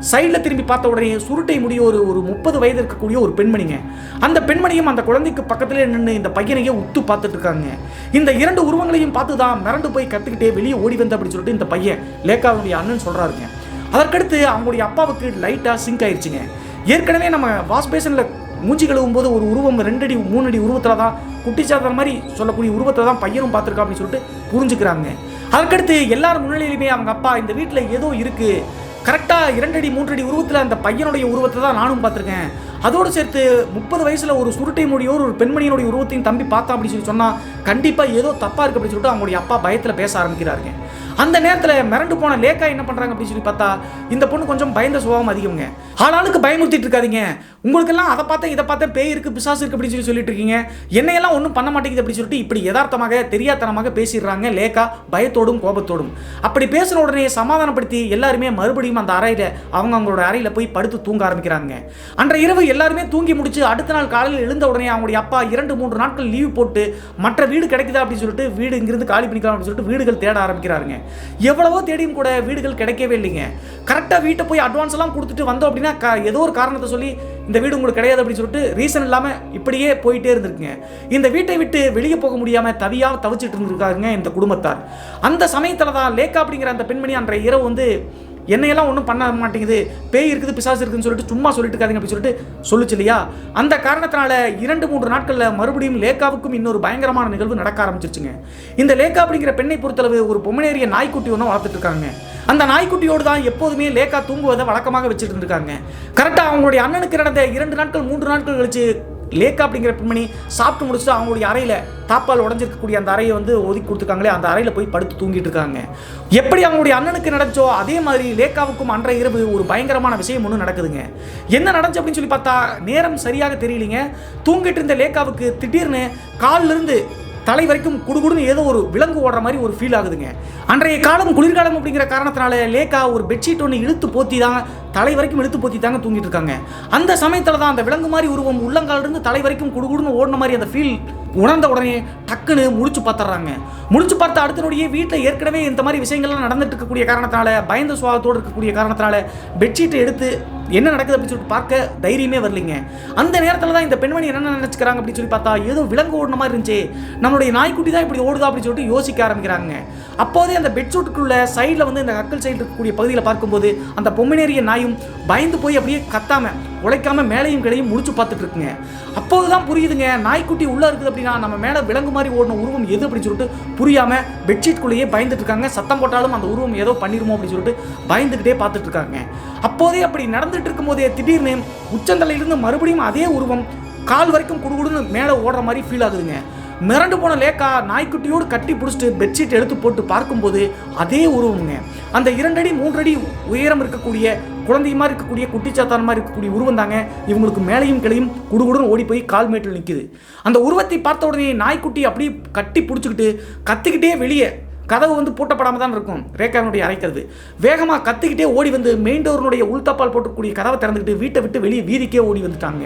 சைடில் திரும்பி பார்த்த உடனே சுருட்டை முடிய ஒரு 30 வயது இருக்கக்கூடிய ஒரு பெண்மணிங்க. அந்த பெண்மணியும் அந்த குழந்தைக்கு பக்கத்திலே நின்று இந்த பையனையே உத்து பார்த்துட்டு இருக்காங்க. இந்த 2 உருவங்களையும் பார்த்து தான் மிரண்டு போய் கற்றுக்கிட்டே வெளியே ஓடி வந்த அப்படின்னு சொல்லிட்டு இந்த பையன் லேக்காவினுடைய அண்ணன் சொல்கிறாருங்க. அதற்கடுத்து அவங்களுடைய அப்பாவுக்கு லைட்டாக சிங்க் ஆயிடுச்சுங்க. ஏற்கனவே நம்ம வாஷ் பேசனில் மூஞ்சி கழுவும் போது ஒரு உருவம் 2 அடி 3 அடி உருவத்தில் தான் குட்டிச்சாத்தன் மாதிரி சொல்லக்கூடிய உருவத்தில் தான் பையனும் பார்த்துருக்கா அப்படின்னு சொல்லிட்டு புரிஞ்சுக்கிறாங்க. அதற்கடுத்து எல்லாரும் முன்னிலையிலுமே அவங்க அப்பா இந்த வீட்டில் ஏதோ இருக்குது, கரெக்டாக 2 அடி 3 அடி உருவத்தில் அந்த பையனுடைய உருவத்தை தான் நானும் பார்த்துருக்கேன், அதோடு சேர்த்து 30 வயசில் ஒரு சுருட்டை முடியோர் ஒரு பெண்மணியினுடைய உருவத்தையும் தம்பி பார்த்தா அப்படின்னு சொல்லி சொன்னால் கண்டிப்பாக ஏதோ தப்பாக இருக்குது அப்படின்னு சொல்லிட்டு அவங்களுடைய அப்பா பயத்தில் பேச ஆரம்பிக்கிறாருங்க. அந்த நேரத்தில் மிரண்டு போன லேக்கா என்ன பண்ணுறாங்க அப்படின்னு சொல்லி பார்த்தா இந்த பொண்ணு கொஞ்சம் பயந்த சுபாவம் அதிகங்க. ஆளாளுக்கு பயமுறுத்திட்டு இருக்காதீங்க, உங்களுக்கெல்லாம் அதை பார்த்தேன் இதை பார்த்தேன் பேய் இருக்குது பிசாசு இருக்குது அப்படின்னு சொல்லிட்டு இருக்கீங்க, என்னையெல்லாம் ஒன்றும் பண்ண மாட்டேங்குது அப்படின்னு சொல்லிட்டு இப்படி யதார்த்தமாக தெரியாதனமாக பேசிடுறாங்க லேக்கா பயத்தோடும் கோபத்தோடும். அப்படி பேசின உடனே சமாதானப்படுத்தி எல்லாருமே மறுபடியும் அந்த அறையில் அவங்களோட அறையில் போய் படுத்து தூங்க ஆரம்பிக்கிறாங்க. அன்றைய இரவு எல்லாருமே தூங்கி முடிச்சு அடுத்த நாள் காலையில் எழுந்த உடனே அவங்களுடைய அப்பா 2-3 நாட்கள் லீவ் போட்டு மற்ற வீடு கிடைக்குதா அப்படின்னு சொல்லிட்டு வீடு இங்கிருந்து காலி பண்ணிக்கலாம் அப்படின்னு சொல்லிட்டு வீடுகள் தேட ஆரம்பிக்கிறாருங்க. எவ்வளவோ தேடியும் கூட வீடுகள் கிடைக்கவே இல்லைங்க. கரெக்டாக வீட்டை போய் அட்வான்ஸ் எல்லாம் கொடுத்துட்டு வந்தோம் அப்படின்னா ஏதோ ஒரு காரணத்தை சொல்லி இந்த வீடு உங்களுக்கு கிடையாது அப்படின்னு சொல்லிட்டு ரீசன் இல்லாமல் இப்படியே போயிட்டே இருந்திருக்குங்க. இந்த வீட்டை விட்டு வெளியே போக முடியாமல் தவிச்சிட்டு இருந்திருக்காருங்க இந்த குடும்பத்தார். அந்த சமயத்தில் தான் லேக்கா அப்படிங்கிற அந்த பெண்மணி அன்றைய இரவு வந்து என்னையெல்லாம் ஒன்றும் பண்ண மாட்டேங்குது, பேய் இருக்குது பிசாசு இருக்குதுன்னு சொல்லிட்டு சும்மா சொல்லிட்டு இருக்காதிங்க அப்படின்னு சொல்லிட்டு சொல்லுச்சு இல்லையா. அந்த காரணத்தினால 2-3 நாட்களில் மறுபடியும் லேக்காவுக்கும் இன்னொரு பயங்கரமான நிகழ்வு நடக்க ஆரம்பிச்சிருச்சுங்க. இந்த லேக்கா அப்படிங்கிற பெண்ணை பொறுத்தளவு ஒரு பொம்மனேரிய நாய்க்குட்டி ஒன்று வளர்த்துட்டு இருக்காங்க. அந்த நாய்க்குட்டியோடு தான் எப்போதுமே லேக்கா தூங்குவதை வழக்கமாக வச்சுட்டு இருக்காங்க. கரெக்டாக அவங்களுடைய அண்ணனுக்கு நடந்த 2 நாட்கள் 3 நாட்கள் கழிச்சு லேக்கா அப்படிங்கிற பெண்மணி சாப்பிட்டு முடிச்சுட்டு அவங்களுடைய அறையில் தாப்பால் உடஞ்சிருக்கக்கூடிய அந்த அறையை வந்து ஒதுக்கி கொடுத்துருக்காங்களே, அந்த அறையில் போய் படுத்து தூங்கிட்டு இருக்காங்க. எப்படி அவங்களுடைய அண்ணனுக்கு நடந்துச்சோ அதே மாதிரி லேக்காவுக்கும் அன்றைய இரவு ஒரு பயங்கரமான விஷயம் ஒன்று நடக்குதுங்க. என்ன நடந்துச்சு அப்படின்னு சொல்லி பார்த்தா நேரம் சரியாக தெரியலைங்க. தூங்கிட்டு இருந்த லேக்காவுக்கு திடீர்னு காலிலிருந்து தலை வரைக்கும் குடுகுடுன்னு ஏதோ ஒரு விலங்கு ஓடுற மாதிரி ஒரு ஃபீல் ஆகுதுங்க. அன்றைய காலம் குளிர்காலம் அப்படிங்கிற காரணத்தினால லேக்கா ஒரு பெட்ஷீட் ஒன்று இழுத்து போத்தி தான் தலை வரைக்கும் இழுத்து போத்தி தாங்க தூங்கிட்டு இருக்காங்க. அந்த சமயத்தில் தான் அந்த விலங்கு மாதிரி உருவம் உள்ளங்காலிருந்து தலை வரைக்கும் குடுகுடுன்னு ஓடின மாதிரி அந்த ஃபீல் உணர்ந்த உடனே டக்குன்னு முடிச்சு பார்த்துறாங்க. முடிச்சு பார்த்த அடுத்த நொடியே வீட்டில் ஏற்கனவே இந்த மாதிரி விஷயங்கள்லாம் நடந்துட்டு இருக்கக்கூடிய காரணத்தினால, பயந்த சுபாவத்தோடு இருக்கக்கூடிய காரணத்தினால பெட்ஷீட்டை எடுத்து என்ன நடக்குது அப்படின்னு சொல்லிட்டு பார்க்க தைரியமே வரலைங்க. அந்த நேரத்தில் தான் இந்த பெண்மணி என்ன நினைச்சுக்கிறாங்க அப்படின்னு சொல்லி பார்த்தா ஏதோ விலங்கு ஓடின மாதிரி இருந்துச்சு, நம்மளுடைய நாய்க்குட்டி தான் இப்படி ஓடுதா அப்படின்னு சொல்லிட்டு யோசிக்க ஆரம்பிக்கிறாங்க. அப்போதே அந்த பெட்ஷீட்டுக்குள்ள சைடில் வந்து இந்த கக்கல் சைடு இருக்கக்கூடிய பகுதியில் பார்க்கும்போது அந்த பொம்மினேறிய நாயும் பயந்து போய் அப்படியே கத்தாம உழைக்காம மேலையும் கிளையும் முடிச்சு பார்த்துட்டு இருக்குங்க. அப்போதுதான் புரியுதுங்க, நாய்க்குட்டி உள்ள இருக்குது அப்படின்னா நம்ம மேலே விலங்கு மாதிரி ஓடின உருவம் எது அப்படின்னு சொல்லிட்டு புரியாம பெட்ஷீட்குள்ளேயே பயந்துட்டு இருக்காங்க. சத்தம் போட்டாலும் அந்த உருவம் ஏதோ பண்ணிருமோ அப்படின்னு சொல்லிட்டு பயந்துகிட்டே பார்த்துட்டு இருக்காங்க. அப்போதே அப்படி நடந்துட்டு இருக்கும் போதே திடீர்னு உச்சந்தலையிலிருந்து மறுபடியும் அதே உருவம் கால் வரைக்கும் குடுகுடுன்னு மேலே ஓடுற மாதிரி ஃபீல் ஆகுதுங்க. மிரண்டு போன லேக்கா நாய்க்குட்டியோடு கட்டி பிடிச்சிட்டு பெட்ஷீட் எடுத்து போட்டு பார்க்கும்போது அதே உருவமுங்க. அந்த 2 அடி 3 அடி உயரம் இருக்கக்கூடிய குழந்தை மாதிரி இருக்கக்கூடிய குட்டிச்சாத்தான மாதிரி இருக்கக்கூடிய உருவம் தாங்க இவங்களுக்கு மேலையும் கிளையும் குடுகுடுன்னு ஓடி போய் கால் மேட்டில் நிற்குது. அந்த உருவத்தை பார்த்த உடனே நாய்க்குட்டி அப்படியே கட்டி பிடிச்சிக்கிட்டு கத்திக்கிட்டே வெளியே, கதவு வந்து பூட்டப்படாமல் தான் இருக்கும் ரேகாவினுடைய அரைக்கிறது, வேகமாக கத்திக்கிட்டே ஓடி வந்து மெயின் டோர்னுடைய உள்தப்பால் போட்டக்கூடிய கதவை திறந்துக்கிட்டு வீட்டை விட்டு வெளியே வீதிக்கே ஓடி வந்துட்டாங்க.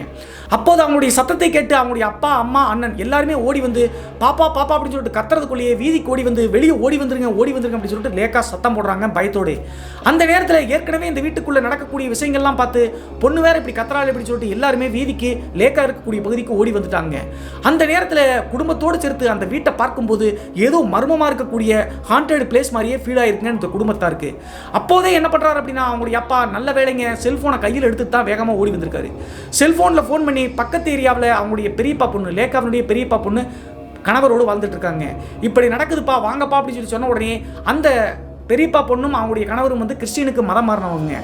அப்போது அவங்களுடைய சத்தத்தை கேட்டு அவங்களுடைய அப்பா அம்மா அண்ணன் எல்லாருமே ஓடி வந்து பாப்பா பாப்பா அப்படின்னு சொல்லிட்டு கத்துறதுக்குள்ளேயே வீதிக்கு ஓடி வந்து வெளியே ஓடி வந்துருங்க அப்படின்னு சொல்லிட்டு லேக்கா சத்தம் போடுறாங்க பயத்தோடு. அந்த நேரத்தில் ஏற்கனவே இந்த வீட்டுக்குள்ளே நடக்கக்கூடிய விஷயங்கள்லாம் பார்த்து பொண்ணு வேற இப்படி கத்துறாள் அப்படின்னு சொல்லிட்டு எல்லாருமே வீதிக்கு லேக்கா இருக்கக்கூடிய பகுதிக்கு ஓடி வந்துட்டாங்க. அந்த நேரத்தில் குடும்பத்தோடு சேர்த்து அந்த வீட்டை பார்க்கும்போது ஏதோ மர்மமாக இருக்கக்கூடிய ஹாண்டட் பிளேஸ் மாதிரியே ஃபீல் ஆயிருக்குங்க இந்த குடும்பத்தாருக்கு. அப்போதே என்ன பண்ணுறாரு அப்படின்னா அவங்களுடைய அப்பா நல்ல வேலைங்க செல்ஃபோனை கையில் எடுத்துட்டு தான் வேகமாக ஓடி வந்திருக்காரு. செல்ஃபோனில் ஃபோன் பண்ணி பக்கத்து ஏரியாவில் அவங்களுடைய பெரியப்பா பொண்ணு லேக்காவினுடைய பெரியப்பா பொண்ணு கணவரோடு வாழ்ந்துட்டு இருக்காங்க. இப்படி நடக்குதுப்பா வாங்கப்பா அப்படின்னு சொல்லி சொன்ன உடனே அந்த பெரியப்பா பொண்ணும் அவங்களுடைய கணவரும் வந்து கிறிஸ்டியனுக்கு மதம் மாறினவங்க.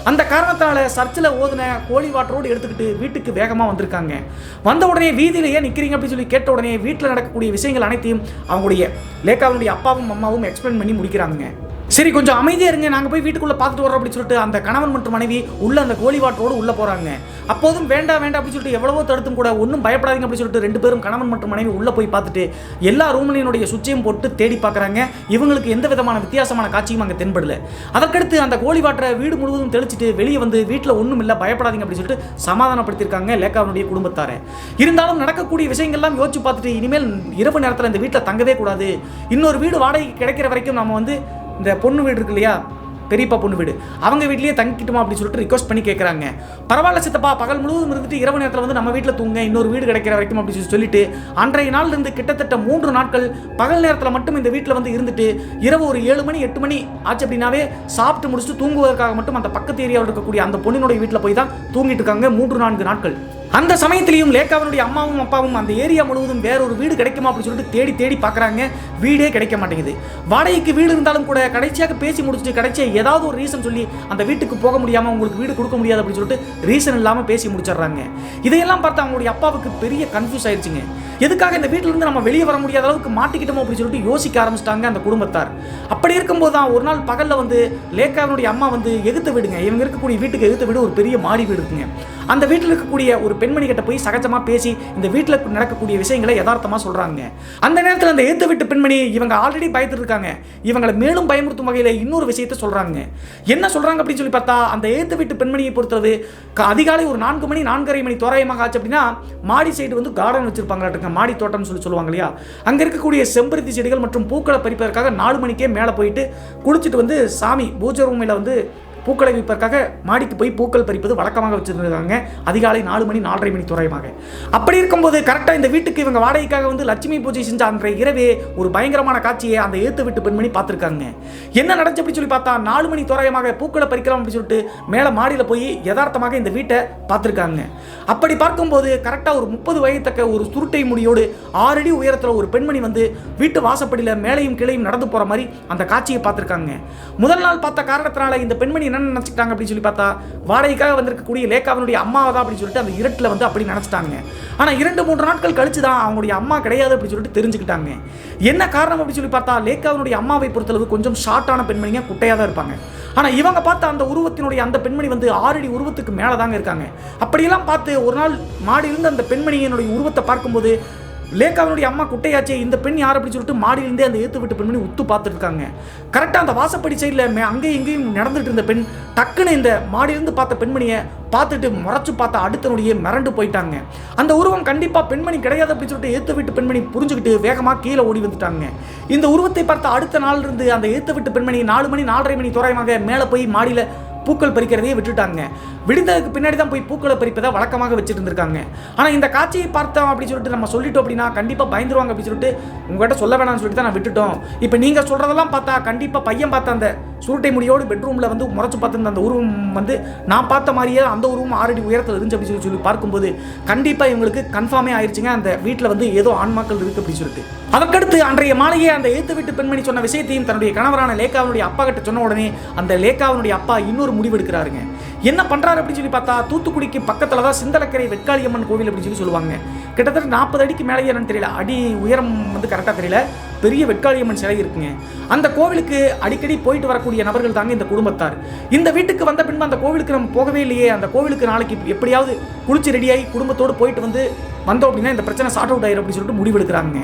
அந்த காரணத்தால் சர்ச்சில் ஓதுன கோழி வாட்டரோடு எடுத்துக்கிட்டு வீட்டுக்கு வேகமாக வந்திருக்காங்க. வந்த உடனே வீதியில் ஏன் நிற்கிறீங்க அப்படின்னு சொல்லி கேட்ட உடனே வீட்டில் நடக்கக்கூடிய விஷயங்கள் அனைத்தையும் அவங்களுடைய லேக்காவுடைய அப்பாவும் அம்மாவும் எக்ஸ்பிளைன் பண்ணி முடிக்கிறாங்க. சரி கொஞ்சம் அமைதியாக இருங்க, நாங்கள் போய் வீட்டுக்குள்ளே பார்த்துட்டு வரோம் அப்படின்னு சொல்லிட்டு அந்த கணவன் மற்றும் மனைவி உள்ள அந்த கோழி வாட்டரோடு உள்ளே போகிறாங்க. அப்போதும் வேண்டாம் அப்படின்னு சொல்லிட்டு எவ்வளவோ தடுத்தும் கூட ஒன்றும் பயப்படாதீங்க அப்படின்னு சொல்லிட்டு 2 பேரும் கணவன் மற்றும் மனைவி உள்ளே போய் பார்த்துட்டு எல்லா ரூம்களினுடைய சுவிட்சையும் போட்டு தேடி பார்க்குறாங்க. இவங்களுக்கு எந்த விதமான வித்தியாசமான காட்சியும் அங்கே தென்படல. அதற்கடுத்து அந்த கோழி வாட்டரை வீடு முழுவதும் தெளிச்சிட்டு வெளியே வந்து வீட்டில் ஒன்றும் இல்லை பயப்படாதீங்க அப்படின்னு சொல்லிட்டு சமாதானப்படுத்தியிருக்காங்க லேக்காவுடைய குடும்பத்தாரை. இருந்தாலும் நடக்கக்கூடிய விஷயங்கள்லாம் யோசிச்சு பார்த்துட்டு இனிமேல் இரவு நேரத்தில் இந்த வீட்டில் தங்கவே கூடாது, இன்னொரு வீடு வாடகை கிடைக்கிற வரைக்கும் நம்ம வந்து இந்த பொண்ணு வீடு இருக்கு இல்லையா பெரியப்பா பொண்ணு வீடு அவங்க வீட்லேயே தங்கிக்கிட்டோமா அப்படின்னு சொல்லிட்டு ரிக்வஸ்ட் பண்ணி கேட்குறாங்க. பரவாயில்ல சித்தப்பா பகல் முழுவதும் இருந்துட்டு இரவு நேரத்தில் வந்து நம்ம வீட்டில் தூங்க இன்னொரு வீடு கிடைக்கிற வரைக்கும் அப்படின்னு சொல்லிட்டு அன்றைய நாள் இருந்து கிட்டத்தட்ட 3 நாட்கள் பகல் நேரத்தில் மட்டும் இந்த வீட்டில் வந்து இருந்துட்டு இரவு ஒரு 7 மணி 8 மணி ஆச்சு அப்படின்னாவே சாப்பிட்டு முடிச்சுட்டு தூங்குவதற்காக மட்டும் அந்த பக்கத்து ஏரியாவில் இருக்கக்கூடிய அந்த பொண்ணினுடைய வீட்டில் போய் தான் தூங்கிட்டு இருக்காங்க 3-4 நாட்கள். அந்த சமயத்திலையும் லேக்காவினுடைய அம்மாவும் அப்பாவும் அந்த ஏரியா முழுவதும் வேற ஒரு வீடு கிடைக்குமா அப்படின்னு சொல்லிட்டு தேடி தேடி பார்க்குறாங்க. வீடே கிடைக்க மாட்டேங்குது. வாடகைக்கு வீடு இருந்தாலும் கூட கடைசியாக பேசி முடிச்சுட்டு கடைசியாக ஏதாவது ஒரு ரீசன் சொல்லி அந்த வீட்டுக்கு போக முடியாமல் உங்களுக்கு வீடு கொடுக்க முடியாது அப்படின்னு சொல்லிட்டு ரீசன் இல்லாமல் பேசி முடிச்சிடுறாங்க. இதையெல்லாம் பார்த்து அவங்களுடைய அப்பாவுக்கு பெரிய கன்ஃபியூஸ் ஆயிடுச்சுங்க. எதுக்காக இந்த வீட்டிலிருந்து நம்ம வெளியே வர முடியாத அளவுக்கு மாட்டிக்கிட்டோமோ அப்படின்னு சொல்லிட்டு யோசிக்க ஆரம்பிச்சிட்டாங்க அந்த குடும்பத்தார். அப்படி இருக்கும்போது தான் ஒரு நாள் பகலில் வந்து லேக்காவினுடைய அம்மா வந்து எகுத்த வீடுங்க, இவங்க இருக்கக்கூடிய வீட்டுக்கு எகுத்த வீடு ஒரு பெரிய மாடி வீடு இருக்குங்க. அந்த வீட்டில் இருக்கக்கூடிய ஒரு பெண்மணி கிட்ட போய் சகஜமாக பேசி இந்த வீட்டில் நடக்கக்கூடிய விஷயங்களை யதார்த்தமாக சொல்கிறாங்க. அந்த நேரத்தில் அந்த எகுத்த வீட்டு பெண்மணி இவங்க ஆல்ரெடி பயந்துட்டு இருக்காங்க, இவங்களை மேலும் பயமுறுத்தும் வகையில் இன்னொரு விஷயத்தை சொல்கிறாங்க. என்ன சொல்கிறாங்க அப்படின்னு சொல்லி பார்த்தா அந்த எகுத்த வீட்டு பெண்மணியை பொறுத்தது அதிகாலை ஒரு 4 மணி 4:30 மணி தோராயமாக ஆச்சு அப்படின்னா மாடி சைடு வந்து கார்டன் வச்சிருப்பாங்க, மாடி தோட்டம் சொல்லுவாங்க இல்லையா, அங்கே இருக்கக்கூடிய செம்பருத்தி செடிகள் மற்றும் பூக்களை பறிப்பதற்காக 4 மணிக்கே மேலே போயிட்டு குளிச்சுட்டு வந்து சாமி பூஜை ரூமில் வந்து பூக்களை விற்பதற்காக மாடிக்கு போய் பூக்கள் பறிப்பது வழக்கமாக வச்சுருக்காங்க அதிகாலை 4 மணி 4:30 மணி தோராயமாக. அப்படி இருக்கும்போது கரெக்டாக இந்த வீட்டுக்கு இவங்க வாடகைக்காக வந்து லட்சுமி பூஜை செஞ்ச அன்றைய இரவே ஒரு பயங்கரமான காட்சியை அந்த ஏத்து வீட்டு பெண்மணி பார்த்துருக்காங்க. என்ன நடந்துச்சு அப்படி சொல்லி பார்த்தா 4 மணி தோராயமாக பூக்களை பறிக்கலாம் அப்படின்னு சொல்லிட்டு மேலே மாடியில் போய் யதார்த்தமாக இந்த வீட்டை பார்த்துருக்காங்க. அப்படி பார்க்கும்போது கரெக்டாக ஒரு 30 வயதுத்தக்க ஒரு சுருட்டை முடியோடு 6 அடி உயரத்தில் ஒரு பெண்மணி வந்து வீட்டு வாசப்படியில் மேலையும் கிளையும் நடந்து போகிற மாதிரி அந்த காட்சியை பார்த்துருக்காங்க. முதல் நாள் பார்த்த காரணத்தினால இந்த பெண்மணி என்ன நினச்சிக்கிட்டாங்க அப்படின்னு சொல்லி பார்த்தா வாடகைக்காக வந்திருக்கக்கூடிய லேக்காவினுடைய அம்மாவை தான் அப்படின்னு சொல்லிட்டு அந்த இருட்டில் வந்து அப்படி நினச்சிட்டாங்க. ஆனால் 2-3 நாட்கள் கழிச்சு தான் அவங்களுடைய அம்மா கிடையாது அப்படின்னு சொல்லிட்டு தெரிஞ்சுக்கிட்டாங்க. என்ன காரணம் அப்படின்னு சொல்லி பார்த்தா லேக்காவினுடைய அம்மாவை பொறுத்தளவு கொஞ்சம் ஷார்ட்டான பெண்மணிங்க, குட்டையாக தான் இருப்பாங்க. ஆனால் இவங்க பார்த்த அந்த உருவத்தினுடைய அந்த பெண்மணி வந்து 6 அடி உருவத்துக்கு மேலே தாங்க இருக்காங்க. அப்படியெல்லாம் பார்த்து ஒரு நாள் மாடியிலிருந்து அந்த பெண்மணியினுடைய உருவத்தை பார்க்கும்போது லேக்காவினுடைய அம்மா குட்டையாச்சே, இந்த பெண் யார் அப்படின்னு சொல்லிட்டு மாடியிலிருந்தே அந்த ஏற்று விட்டு பெண்மணி உத்து பார்த்துட்டு இருக்காங்க. கரெக்டாக அந்த வாசப்படி சைடில் அங்கேயும் இங்கேயும் நடந்துட்டு இருந்த பெண் டக்குன்னு இந்த மாடியிலிருந்து பார்த்த பெண்மணியை பார்த்துட்டு முறைச்சு பார்த்த அடுத்த நொடியே மிரண்டு போயிட்டாங்க. அந்த உருவம் கண்டிப்பாக பெண்மணி கிடையாது அப்படின்னு சொல்லிட்டு ஏற்று விட்டு பெண்மணி புரிஞ்சுக்கிட்டு வேகமாக கீழே ஓடி வந்துட்டாங்க. இந்த உருவத்தை பார்த்த அடுத்த நாள் இருந்து அந்த ஏற்று விட்டு பெண்மணி 4 மணி 4:30 மணி தோராயமாக மேலே போய் மாடியில் பூக்கள் பறிக்கிறதையே விட்டுட்டாங்க. விடுந்ததுக்கு பின்னாடி தான் போய் பூக்களை பறிப்பதை வழக்கமாக வச்சுட்டு இருந்திருக்காங்க. ஆனால் இந்த காட்சியை பார்த்தோம் அப்படின்னு சொல்லிட்டு நம்ம சொல்லிட்டோம் அப்படின்னா கண்டிப்பாக பயந்துருவாங்க அப்படின்னு சொல்லிட்டு உங்கள்கிட்ட சொல்ல வேணாம்னு சொல்லிட்டு தான் நான் விட்டுட்டோம். இப்போ நீங்கள் சொல்கிறதெல்லாம் பார்த்தா கண்டிப்பாக பையன் பார்த்த அந்த சுருட்டை முடியோடு பெட்ரூமில் வந்து முறைச்சு பார்த்துருந்த அந்த உருவம் வந்து நான் பார்த்த மாதிரியே அந்த உருவம் 6 அடி உயரத்தில் இருந்துச்சு அப்படின்னு சொல்லி பார்க்கும்போது கண்டிப்பாக இவங்களுக்கு கன்ஃபார்மே ஆயிடுச்சுங்க, அந்த வீட்டில் வந்து ஏதோ ஆண்மாக்கள் இருக்குது அப்படின்னு சொல்லிட்டு. அதற்கடுத்து அன்றைய மாலையே அந்த ஏற்று வீட்டு பெண்மணி சொன்ன விஷயத்தையும் தன்னுடைய கணவரான லேக்காவினுடைய அப்பா கிட்ட சொன்ன உடனே அந்த லேக்காவினுடைய அப்பா இன்னொரு முடிவு எடுக்கிறாருங்க. என்ன பண்ணுறாரு அப்படின்னு சொல்லி பார்த்தா தூத்துக்குடிக்கு பக்கத்தில் தான் சிந்தலக்கரை வெட்காளியம்மன் கோவில் அப்படின்னு சொல்லுவாங்க. கிட்டத்தட்ட 40 அடிக்கு மேலே என்னன்னு தெரியல, அடி உயரம் வந்து கரெக்டாக தெரியல, பெரிய வெட்காளியம்மன் சிலை இருக்குங்க. அந்த கோவிலுக்கு அடிக்கடி போயிட்டு வரக்கூடிய நபர்கள் தாங்க இந்த குடும்பத்தார். இந்த வீட்டுக்கு வந்த பின்பு அந்த கோவிலுக்கு நம்ம போகவே இல்லையே, அந்த கோவிலுக்கு நாளைக்கு எப்படியாவது குளிச்சு ரெடியாகி குடும்பத்தோடு போயிட்டு வந்தோம் அப்படின்னா இந்த பிரச்சனை சார்ட் அவுட் ஆயிரும் அப்படின்னு சொல்லிட்டு முடிவெடுக்கிறாங்க.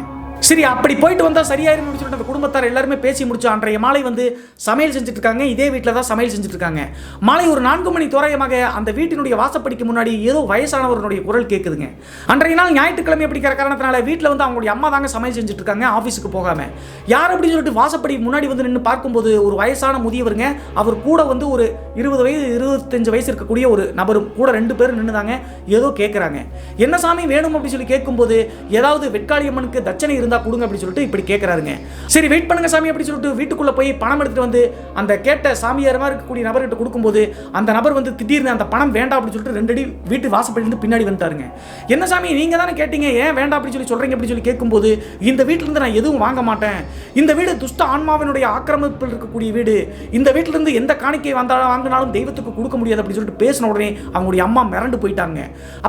சரி, அப்படி போயிட்டு வந்தால் சரியாயிரும் அப்படின்னு சொல்லிட்டு அந்த குடும்பத்தார் எல்லாருமே பேசி முடிச்சு அன்றைய மாலை வந்து சமையல் செஞ்சுட்டு இருக்காங்க. இதே வீட்டில் தான் சமையல் செஞ்சுட்டு இருக்காங்க. மாலை ஒரு 4 மணி தோராயமாக அந்த வீட்டினுடைய வாசப்படிக்கு முன்னாடி ஏதோ வயசானவருடைய குரல் கேட்குதுங்க. அன்றைய நாள் ஞாயிற்றுக்கிழமை அப்படிங்கிற காரணத்தினால வீட்டில் வந்து அவங்களுடைய அம்மா தாங்க சமையல் செஞ்சுட்டு இருக்காங்க, ஆஃபீஸுக்கு போகாமல். யார் அப்படின்னு சொல்லிட்டு வாசப்படி முன்னாடி வந்து நின்று பார்க்கும்போது ஒரு வயசான முதியவருங்க. அவர் கூட வந்து ஒரு 20 வயது 25 வயசு இருக்கக்கூடிய ஒரு நபரும் கூட 2 பேரும் நின்றுதாங்க ஏதோ கேட்குறாங்க. என்ன சாமி வேணும் அப்படின்னு சொல்லி கேட்கும்போது ஏதாவது வெட்காளியம்மனுக்கு தட்சணை இருந்தால் கொடுங்க அப்படி சொல்லிட்டு இப்படி கேட்கறாருங்க. சரி வெயிட் பண்ணுங்க சாமி அப்படி சொல்லிட்டு வீட்டுக்குள்ள போய் பணம் எடுத்துட்டு வந்து அந்த கேட்ட சாமியார் மாதிரி இருக்கக்கூடிய நபர்கிட்ட கொடுக்கும்போது அந்த நபர் வந்து திடீர்னு அந்த பணம் வேண்டாம் அப்படின்னு சொல்லிட்டு 2 அடி வீட்டு வாசப்படியிலிருந்து பின்னாடி வந்துட்டாருங்க. என்ன சாமி நீங்க தானே கேட்டீங்க, ஏன் வேண்டாம் அப்படின்னு சொல்லி சொல்றீங்க அப்படின்னு சொல்லி கேட்கும்போது இந்த வீட்டிலிருந்து நான் எதுவும் வாங்க மாட்டேன், இந்த வீடு துஷ்ட ஆன்மாவினுடைய ஆக்கிரமிப்பில் இருக்கக்கூடிய வீடு, இந்த வீட்டிலிருந்து எந்த காணிக்கை வந்தாலும் வாங்கினாலும் தெய்வத்துக்கு கொடுக்க முடியாது அப்படின்னு சொல்லிட்டு பேசின உடனே அவங்களுடைய அம்மா மிரண்டு போயிட்டாங்க.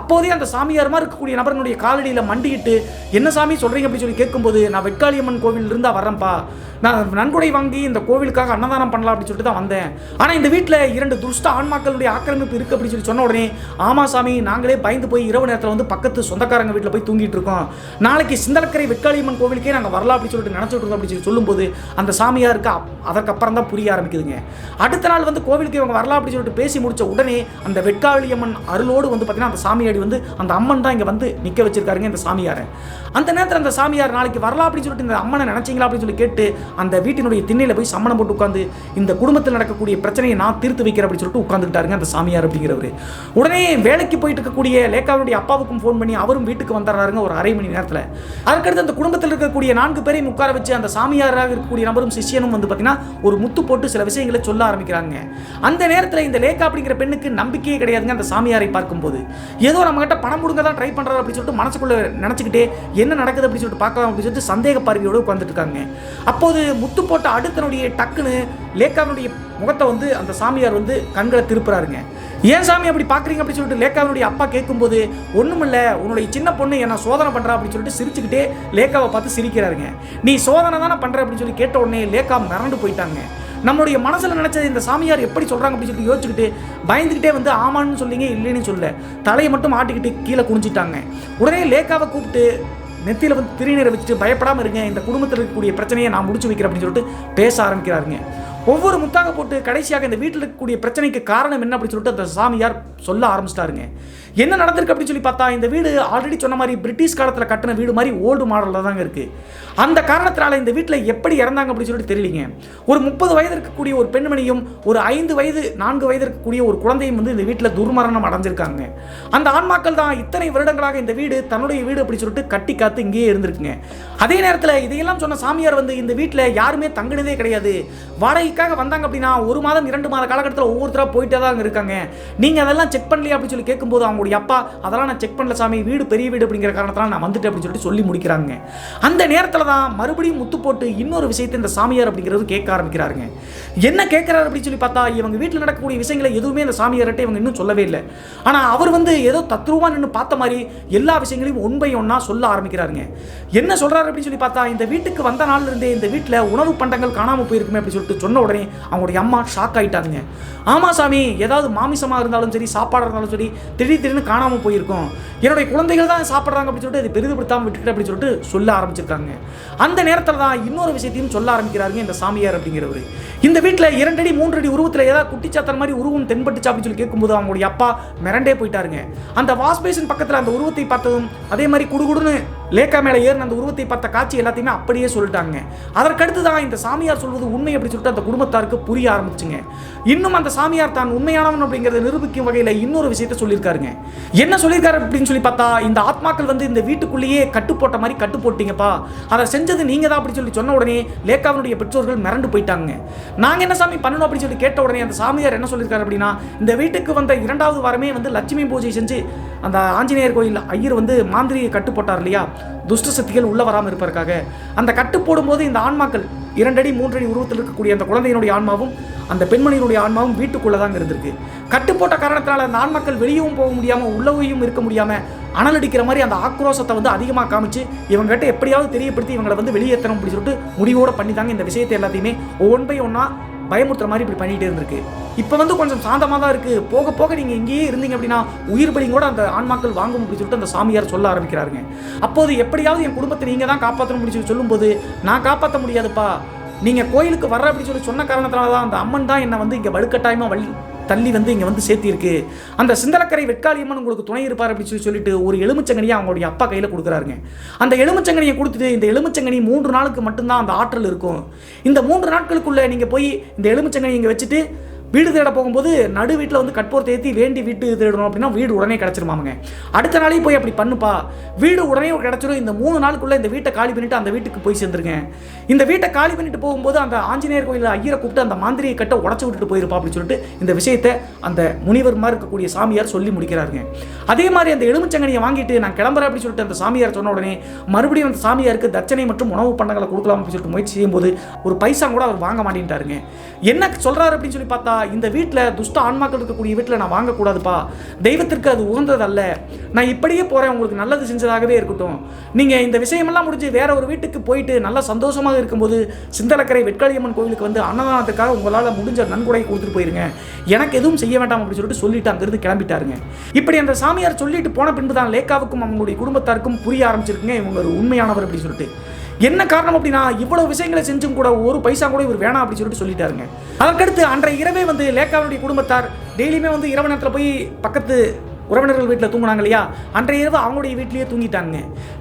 அப்போதே அந்த சாமியார் மாதிரி இருக்கக்கூடிய நபர்களுடைய காலடியில் மண்டிக்கிட்டு என்ன சாமி சொல்றீங்க அப்படின்னு சொல்லி கேட்கும்போது நான் வெட்காளியம்மன் கோவில் இருந்தா வரேன்ப்பா, நான் நன்கொடை வாங்கி இந்த கோவிலுக்காக அன்னதானம் பண்ணலாம் அப்படின்னு சொல்லிட்டு தான் வந்தேன். ஆனால் இந்த வீட்டில் 2 துஷ்ட ஆன்மாக்களுடைய ஆக்கிரமிப்பு இருக்குது அப்படின்னு சொல்லி சொன்ன உடனே ஆமா சாமி நாங்களே பயந்து போய் இரவு நேரத்தில் வந்து பக்கத்து சொந்தக்காரங்க வீட்டில் போய் தூங்கிட்டு இருக்கோம், நாளைக்கு சிந்தலக்கரை வெட்காளியம்மன் கோவிலுக்கே நாங்கள் வரலாம் அப்படின்னு சொல்லிட்டு நினச்சிட்டு இருக்கோம் அப்படின்னு சொல்லி சொல்லும்போது அந்த சாமியாருக்கு அதற்கப்புறம் தான் புரிய ஆரம்பிக்குதுங்க. அடுத்த நாள் வந்து கோவிலுக்கு இவங்க வரலாம் அப்படின்னு சொல்லிட்டு பேசி முடிச்ச உடனே அந்த வெட்காளியம்மன் அருளோடு வந்து பார்த்தீங்கன்னா அந்த சாமியாடி வந்து அந்த அம்மன் தான் இங்கே வந்து நிற்க வச்சிருக்காருங்க இந்த சாமியாரை. அந்த நேரத்தில் அந்த சாமியார் நாளைக்கு வரலாம் அப்படின்னு சொல்லிட்டு இந்த அம்மனை நினைச்சிங்களா அப்படின்னு சொல்லி கேட்டு அந்த வீட்டினுடைய திண்ணையில் போய் சம்மணம் போட்டு உட்காந்து இந்த குடும்பத்தில் நடக்கக்கூடிய பிரச்சனையை நான் தீர்த்து வைக்கிறேன் அப்படின்னு சொல்லிட்டு உட்காந்துக்கிட்டாருங்க அந்த சாமியார் அப்படிங்கிறவர். உடனே வேலைக்கு போயிட்டு இருக்கக்கூடிய லேக்காவுடைய அப்பாவுக்கும் ஃபோன் பண்ணி அவரும் வீட்டுக்கு வந்துடுறாருங்க ஒரு அரை மணி நேரத்தில். அதுக்கடுத்து அந்த குடும்பத்தில் இருக்கக்கூடிய 4 பேரையும் உட்கார வச்சு அந்த சாமியாராக இருக்கக்கூடிய நபரும் சிஷியனும் வந்து பார்த்தீங்கன்னா ஒரு முத்து போட்டு சில விஷயங்களை சொல்ல ஆரம்பிக்கிறாங்க. அந்த நேரத்தில் இந்த லேக்கா அப்படிங்கிற பெண்ணுக்கு நம்பிக்கையே கிடையாதுங்க. அந்த சாமியாரை பார்க்கும்போது ஏதோ நம்ம கிட்ட பணம் கொடுங்க தான் ட்ரை பண்ணுறாரு அப்படின்னு சொல்லிட்டு மனசுக்குள்ள நினச்சிக்கிட்டே என்ன நடக்குது அப்படின்னு சொல்லிட்டு பார்க்கலாம் அப்படின்னு சொல்லிட்டு சந்தேக பார்வையோடு உட்காந்துட்டு இருக்காங்க. அப்போது முத்து போட்ட அடுத்தனுடைய டக்குன்னு லேக்காவுடைய முகத்தை வந்து அந்த சாமியார் வந்து கண்களை திருப்புறாருங்க. ஏன் சாமி அப்படி பார்க்குறீங்க அப்படின்னு சொல்லிட்டு லேக்காவுடைய அப்பா கேட்கும்போது ஒன்றுமில்ல உன்னுடைய சின்ன பொண்ணு என்ன சோதனை பண்ணுறா அப்படின்னு சொல்லிட்டு சிரிச்சுக்கிட்டே லேக்காவை பார்த்து சிரிக்கிறாருங்க. நீ சோதனை தானே பண்ணுற அப்படின்னு சொல்லி கேட்ட உடனே லேக்கா மிரண்டு போயிட்டாங்க. நம்மளுடைய மனசில் நினச்சது இந்த சாமியார் எப்படி சொல்கிறாங்க அப்படின்னு சொல்லி யோசிச்சுக்கிட்டு பயந்துக்கிட்டே வந்து ஆமான்னு சொல்லிங்க இல்லைன்னு சொல்ல தலையை மட்டும் ஆட்டிக்கிட்டு கீழே குனிஞ்சிட்டாங்க. உடனே லேக்காவை கூப்பிட்டு நெத்தியில் வந்து திருநீரை வச்சுட்டு பயப்படாமல் இருங்க, இந்த குடும்பத்தில் இருக்கக்கூடிய பிரச்சனையை நான் முடிச்சு வைக்கிறேன் அப்படின்னு சொல்லிட்டு பேச ஆரம்பிக்கிறாருங்க. ஒவ்வொரு முத்தாக போட்டு கடைசியாக இந்த வீட்டில் இருக்கக்கூடிய பிரச்சனைக்கு காரணம் என்ன அப்படின்னு சொல்லிட்டு அந்த சாமியார் சொல்ல ஆரம்பிச்சிட்டாருங்க. என்ன நடந்திருக்கு அப்படின்னு சொல்லி பார்த்தா இந்த வீடு ஆல்ரெடி சொன்ன மாதிரி பிரிட்டிஷ் காலத்தில் கட்டின வீடு மாதிரி ஓல்டு மாடலில் தாங்க இருக்குது. அந்த காரணத்தினால இந்த வீட்டில் எப்படி இறந்தாங்க அப்படின்னு சொல்லிட்டு தெரியலிங்க. ஒரு 30 வயது இருக்கக்கூடிய ஒரு பெண்மணியும் ஒரு 4 வயது இருக்கக்கூடிய ஒரு குழந்தையும் வந்து இந்த வீட்டில் துர்மரணம் அடைஞ்சிருக்காங்க. அந்த ஆன்மாக்கள் தான் இத்தனை வருடங்களாக இந்த வீடு தன்னுடைய வீடு அப்படின்னு சொல்லிட்டு கட்டி காத்து இங்கேயே இருந்திருக்குங்க. அதே நேரத்தில் இதையெல்லாம் சொன்ன சாமியார் வந்து இந்த வீட்டில் யாருமே தங்கினதே கிடையாது, வாடகை வாடகைக்காக வந்தாங்க அப்படின்னா 1 மாதம் 2 மாத காலகட்டத்தில் ஒவ்வொருத்தராக போயிட்டே தான் இருக்காங்க. நீங்கள் அதெல்லாம் செக் பண்ணலையா அப்படின்னு சொல்லி கேட்கும்போது அவங்களுடைய அப்பா அதெல்லாம் நான் செக் பண்ணல சாமி, வீடு பெரிய வீடு அப்படிங்கிற காரணத்தால் நான் வந்துட்டேன் அப்படின்னு சொல்லி முடிக்கிறாங்க. அந்த நேரத்தில் தான் மறுபடியும் முத்து போட்டு இன்னொரு விஷயத்தை இந்த சாமியார் அப்படிங்கிறது கேட்க ஆரம்பிக்கிறாருங்க. என்ன கேட்குறாரு அப்படின்னு சொல்லி பார்த்தா, இவங்க வீட்டில் நடக்கக்கூடிய விஷயங்களை எதுவுமே இந்த சாமியார்கிட்ட இவங்க இன்னும் சொல்லவே இல்லை. ஆனால் அவர் ஏதோ தத்ரூபா நின்று பார்த்த மாதிரி எல்லா விஷயங்களையும் ஒன் பை ஒன்னா சொல்ல ஆரம்பிக்கிறாருங்க. என்ன சொல்றாரு அப்படின்னு சொல்லி பார்த்தா, இந்த வீட்டுக்கு வந்த நாள்ல இருந்தே இந்த வீட்டில் உணவு பண்டங்கள் காணாமல் போயிருக்குமே அப்படின்னு சொல்லிட்டு சொன்ன உடனே அவங்களுடைய அம்மா ஷாக் ஆயிட்டாங்க. ஆமா சாமி, ஏதாவது மாமிசமாக இருந்தாலும் சரி, சாப்பாடாக இருந்தாலும் சரி, திடீர்னு காணாமல் போயிருக்கும். என்னுடைய குழந்தைகள் தான் சாப்பிட்றாங்க அப்படின்னு சொல்லிட்டு அது பெரிதுபடுத்தாமல் விட்டுட்டு அப்படின்னு சொல்லிட்டு சொல்ல ஆரம்பிச்சிருக்காங்க. அந்த நேரத்தில் தான் இன்னொரு விஷயத்தையும் சொல்ல ஆரம்பிக்கிறாருங்க இந்த சாமியார் அப்படிங்கிறவர். இந்த வீட்டில் 2 அடி 3 அடி உருவத்தில் ஏதாவது குட்டிச்சாத்தன் மாதிரி உருவம் தென்பட்டுச்சா அப்படின்னு சொல்லி கேட்கும்போது அவங்களுடைய அப்பா மிரண்டே போயிட்டாருங்க. அந்த வாஷ் பேசின் பக்கத்தில் அந்த உருவத்தை பார்த்ததும் அதே மாதிரி குடுகுடுன்னு லேக்கா மேலே ஏறின அந்த உருவத்தை பார்த்த காட்சி எல்லாத்தையுமே அப்படியே சொல்லிட்டாங்க. அதற்கடுத்து தான் இந்த சாமியார் சொல்வது உண்மை அப்படின்னு சொல்லிட்டு அந்த குடும்பத்தாருக்கு புரிய ஆரம்பிச்சுங்க. இன்னும் அந்த சாமியார் தான் உண்மையானவன் அப்படிங்கிறத நிரூபிக்கும் வகையில் இன்னொரு விஷயத்தை சொல்லியிருக்காருங்க. என்ன சொல்லியிருக்காரு அப்படின்னு சொல்லி பார்த்தா, இந்த ஆத்மாக்கள் இந்த வீட்டுக்குள்ளேயே கட்டு போட்ட மாதிரி கட்டு போட்டீங்கப்பா, அதை செஞ்சது நீங்க தான் அப்படின்னு சொல்லி சொன்ன உடனே லேக்காவினுடைய பெற்றோர்கள் மிரண்டு போயிட்டாங்க. நாங்கள் என்ன சாமி பண்ணணும் அப்படின்னு சொல்லி கேட்ட உடனே அந்த சாமியார் என்ன சொல்லியிருக்காரு அப்படின்னா, இந்த வீட்டுக்கு வந்த 2வது வாரமே லட்சுமி பூஜை செஞ்சு அந்த ஆஞ்சநேயர் கோயில் ஐயர் மாந்திரியை கட்டு போட்டார் இல்லையா, துஷ்ட சக்திகள் உள்ள வராமல் இருப்பதற்காக. அந்த கட்டு போடும்போது இந்த ஆன்மாக்கள் 2 அடி 3 அடி உருவத்தில் இருக்கக்கூடிய அந்த குழந்தையினுடைய ஆன்மாவும் அந்த பெண்மணியினுடைய ஆன்மாவும் வீட்டுக்குள்ளே தான் இருந்திருக்கு. கட்டு போட்ட காரணத்தினால அந்த ஆன்மாக்கள் வெளியவும் போக முடியாமல் உள்ளவையும் இருக்க முடியாமல் அனல் அடிக்கிற மாதிரி அந்த ஆக்ரோஷத்தை அதிகமாக காமிச்சு இவங்ககிட்ட எப்படியாவது தெரியப்படுத்தி இவங்களை வெளியேற்றணும் அப்படின்னு சொல்லிட்டு முடிவோடு பண்ணி தாங்க இந்த விஷயத்தை எல்லாத்தையுமே ஒன் பை ஒன்னா பயமுறுத்துற மாதிரி இப்படி பண்ணிகிட்டே இருந்திருக்கு. இப்போ கொஞ்சம் சாந்தமாக தான் இருக்குது. போக போக நீங்கள் இங்கேயே இருந்தீங்க அப்படின்னா உயிர் பலி கூட அந்த ஆன்மாக்கள் வாங்கும் அப்படின்னு சொல்லிட்டு அந்த சாமியார் சொல்ல ஆரம்பிக்கிறாருங்க. அப்போது எப்படியாவது என் குடும்பத்தை நீங்கள் தான் காப்பாற்றணும் அப்படின்னு சொல்லி சொல்லும்போது, நான் காப்பாற்ற முடியாதுப்பா, நீங்கள் கோயிலுக்கு வர்ற அப்படின்னு சொல்லி சொன்ன காரணத்தினால தான் அந்த அம்மன் தான் என்னை இங்கே வலுக்கட்டாயமாக தள்ளி இங்கே சேர்த்திருக்கு. அந்த சிந்தலக்கரை வெட்காளியம்மன் உங்களுக்கு துணை இருப்பார் அப்படின்னு சொல்லிட்டு ஒரு எலுமிச்சங்கனியை அவங்களுடைய அப்பா கையில் கொடுக்குறாருங்க. அந்த எலுமிச்சங்கனியை கொடுத்துட்டு, இந்த எலுமிச்சங்கனி 3 நாளுக்கு மட்டும்தான் அந்த ஆற்றல் இருக்கும். இந்த 3 நாட்களுக்குள்ளே நீங்கள் போய் இந்த எலுமிச்சங்கனி இங்கே வச்சுட்டு வீடு தேட போகும்போது நடு வீட்டில் கட்போர் தேத்தி வேண்டி வீட்டு தேடணும் அப்படின்னா வீடு உடனே கிடச்சிருமாங்க. அடுத்த நாளையும் போய் அப்படி பண்ணுப்பா, வீடு உடனே கிடச்சிரும். இந்த 3 நாளுக்குள்ளே இந்த வீட்டை காலி பண்ணிவிட்டு அந்த வீட்டுக்கு போய் சேர்ந்துருங்க. இந்த வீட்டை காலி பண்ணிட்டு போகும்போது அந்த ஆஞ்சநேயர் கோயிலில் ஐயரை கூப்பிட்டு அந்த மாந்திரியை கட்ட உடச்சி விட்டுட்டு போயிருப்பா அப்படின்னு சொல்லிட்டு இந்த விஷயத்தை அந்த முனிவர் மாதிரி இருக்கக்கூடிய சாமியார் சொல்லி முடிக்கிறாருங்க. அதே மாதிரி அந்த எலுமிச்சங்கனியை வாங்கிட்டு நான் கிளம்புறேன் அப்படின்னு சொல்லிட்டு அந்த சாமியார் சொன்ன உடனே மறுபடியும் அந்த சாமியாருக்கு தட்சணை மற்றும் உணவு பண்டங்களை கொடுக்கலாம் அப்படின்னு சொல்லிட்டு முயற்சி செய்யும்போது ஒரு பைசா கூட அவர் வாங்க மாட்டேன்ட்டாருங்க. என்ன சொல்கிறாரு அப்படின்னு சொல்லி பார்த்தா, இந்த வீட்டில் துஷ்ட ஆன்மாக்கள் இருக்கக்கூடிய வீட்டில் நான் வாங்கக்கூடாதுப்பா, தெய்வத்திற்கு அது உகந்ததல்ல, நான் இப்படியே போகிறேன், உங்களுக்கு நல்லது செஞ்சதாகவே இருக்கட்டும். நீங்கள் இந்த விஷயமெல்லாம் முடிஞ்சு வேற ஒரு வீட்டுக்கு போயிட்டு நல்லா சந்தோஷமாக இருக்கும்போது சிந்தலக்கரை வெட்காளியம்மன் கோயிலுக்கு அன்னதானத்துக்காக உங்களால் முடிஞ்ச நன்கொடை கொடுத்துட்டு போயிருங்க, எனக்கு எதுவும் செய்ய வேண்டாம் அப்படின்னு சொல்லிட்டு அங்கிருந்து கிளம்பிட்டாருங்க. இப்படி அந்த சாமியார் சொல்லிட்டு போன பின்பு தான் லேக்காவுக்கும் அவங்களுடைய குடும்பத்தாருக்கும் புரிய ஆரம்பிச்சிருக்குங்க இவங்க ஒரு உண்மையானவர் அப்படின்னு சொல்லிட்டு. என்ன காரணம் அப்படின்னா, இவ்வளவு விஷயங்களை செஞ்சும் கூட ஒரு பைசா கூட இவர் வேணாம் அப்படின்னு சொல்லிட்டாருங்க. அதற்கடுத்து அன்றைய இரவே லேக்காவுடைய குடும்பத்தார் டெய்லியுமே இரவு நேரத்தில் போய் பக்கத்து உறவினர்கள் வீட்டில் தூங்கினாங்க இல்லையா, அன்றைய இரவு அவங்களுடைய வீட்டிலேயே தூங்கிட்டாங்க.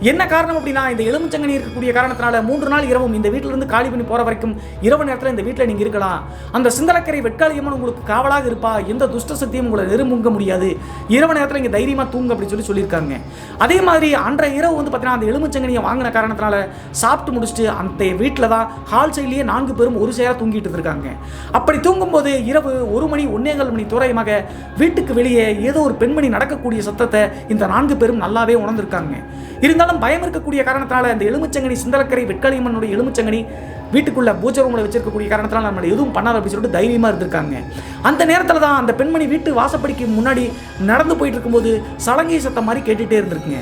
என்ன காரணம் அப்படின்னா, இந்த எலுமிச்சங்கனி இருக்கக்கூடிய காரணத்தினால 3 நாள் இரவும் இந்த வீட்டிலிருந்து காலி பண்ணி போகிற வரைக்கும் இரவு நேரத்தில் இந்த வீட்டில் நீங்கள் இருக்கலாம். அந்த சிந்தலக்கரை வெட்காளியம்மன் உங்களுக்கு காவலாக இருப்பா, எந்த துஷ்ட சக்தியும் உங்களை நெருங்க முடியாது, இரவு நேரத்தில் இங்கே தைரியமாக தூங்க அப்படின்னு சொல்லியிருக்காங்க. அதே மாதிரி அன்றைய இரவு பார்த்தீங்கன்னா அந்த எலுமிச்சங்கனியை வாங்கின காரணத்தினால சாப்பிட்டு முடிச்சுட்டு அந்த வீட்டில் தான் ஹால் சைட்லேயே 4 பேரும் ஒரு சேராக தூங்கிட்டு இருக்காங்க. அப்படி தூங்கும்போது இரவு 1 மணி 1:15 மணி தோராயமாக வீட்டுக்கு வெளியே ஏதோ ஒரு பெண்மணி நடக்கக்கூடிய சத்தத்தை இந்த 4 பேரும் நல்லாவே உணர்ந்திருக்காங்க. இருந்தாலும் பயம் இருக்கக்கூடிய காரணத்தினால இந்த எலுமிச்சங்கனி சிந்தலக்கரை வெட்காளியம்மனுடைய எலுமிச்சங்கனி வீட்டுக்குள்ள பூஜை ரூமில் வச்சிருக்கக்கூடிய காரணத்தினால நம்மளை எதுவும் பண்ணாது அப்படின்னு சொல்லிட்டு தைரியமாக இருந்திருக்காங்க. அந்த நேரத்தில் தான் அந்த பெண்மணி வீட்டு வாசப்படிக்கு முன்னாடி நடந்து போயிட்டு இருக்கும்போது சலங்கை சத்தம் மாதிரி கேட்டுகிட்டே இருந்திருக்குங்க.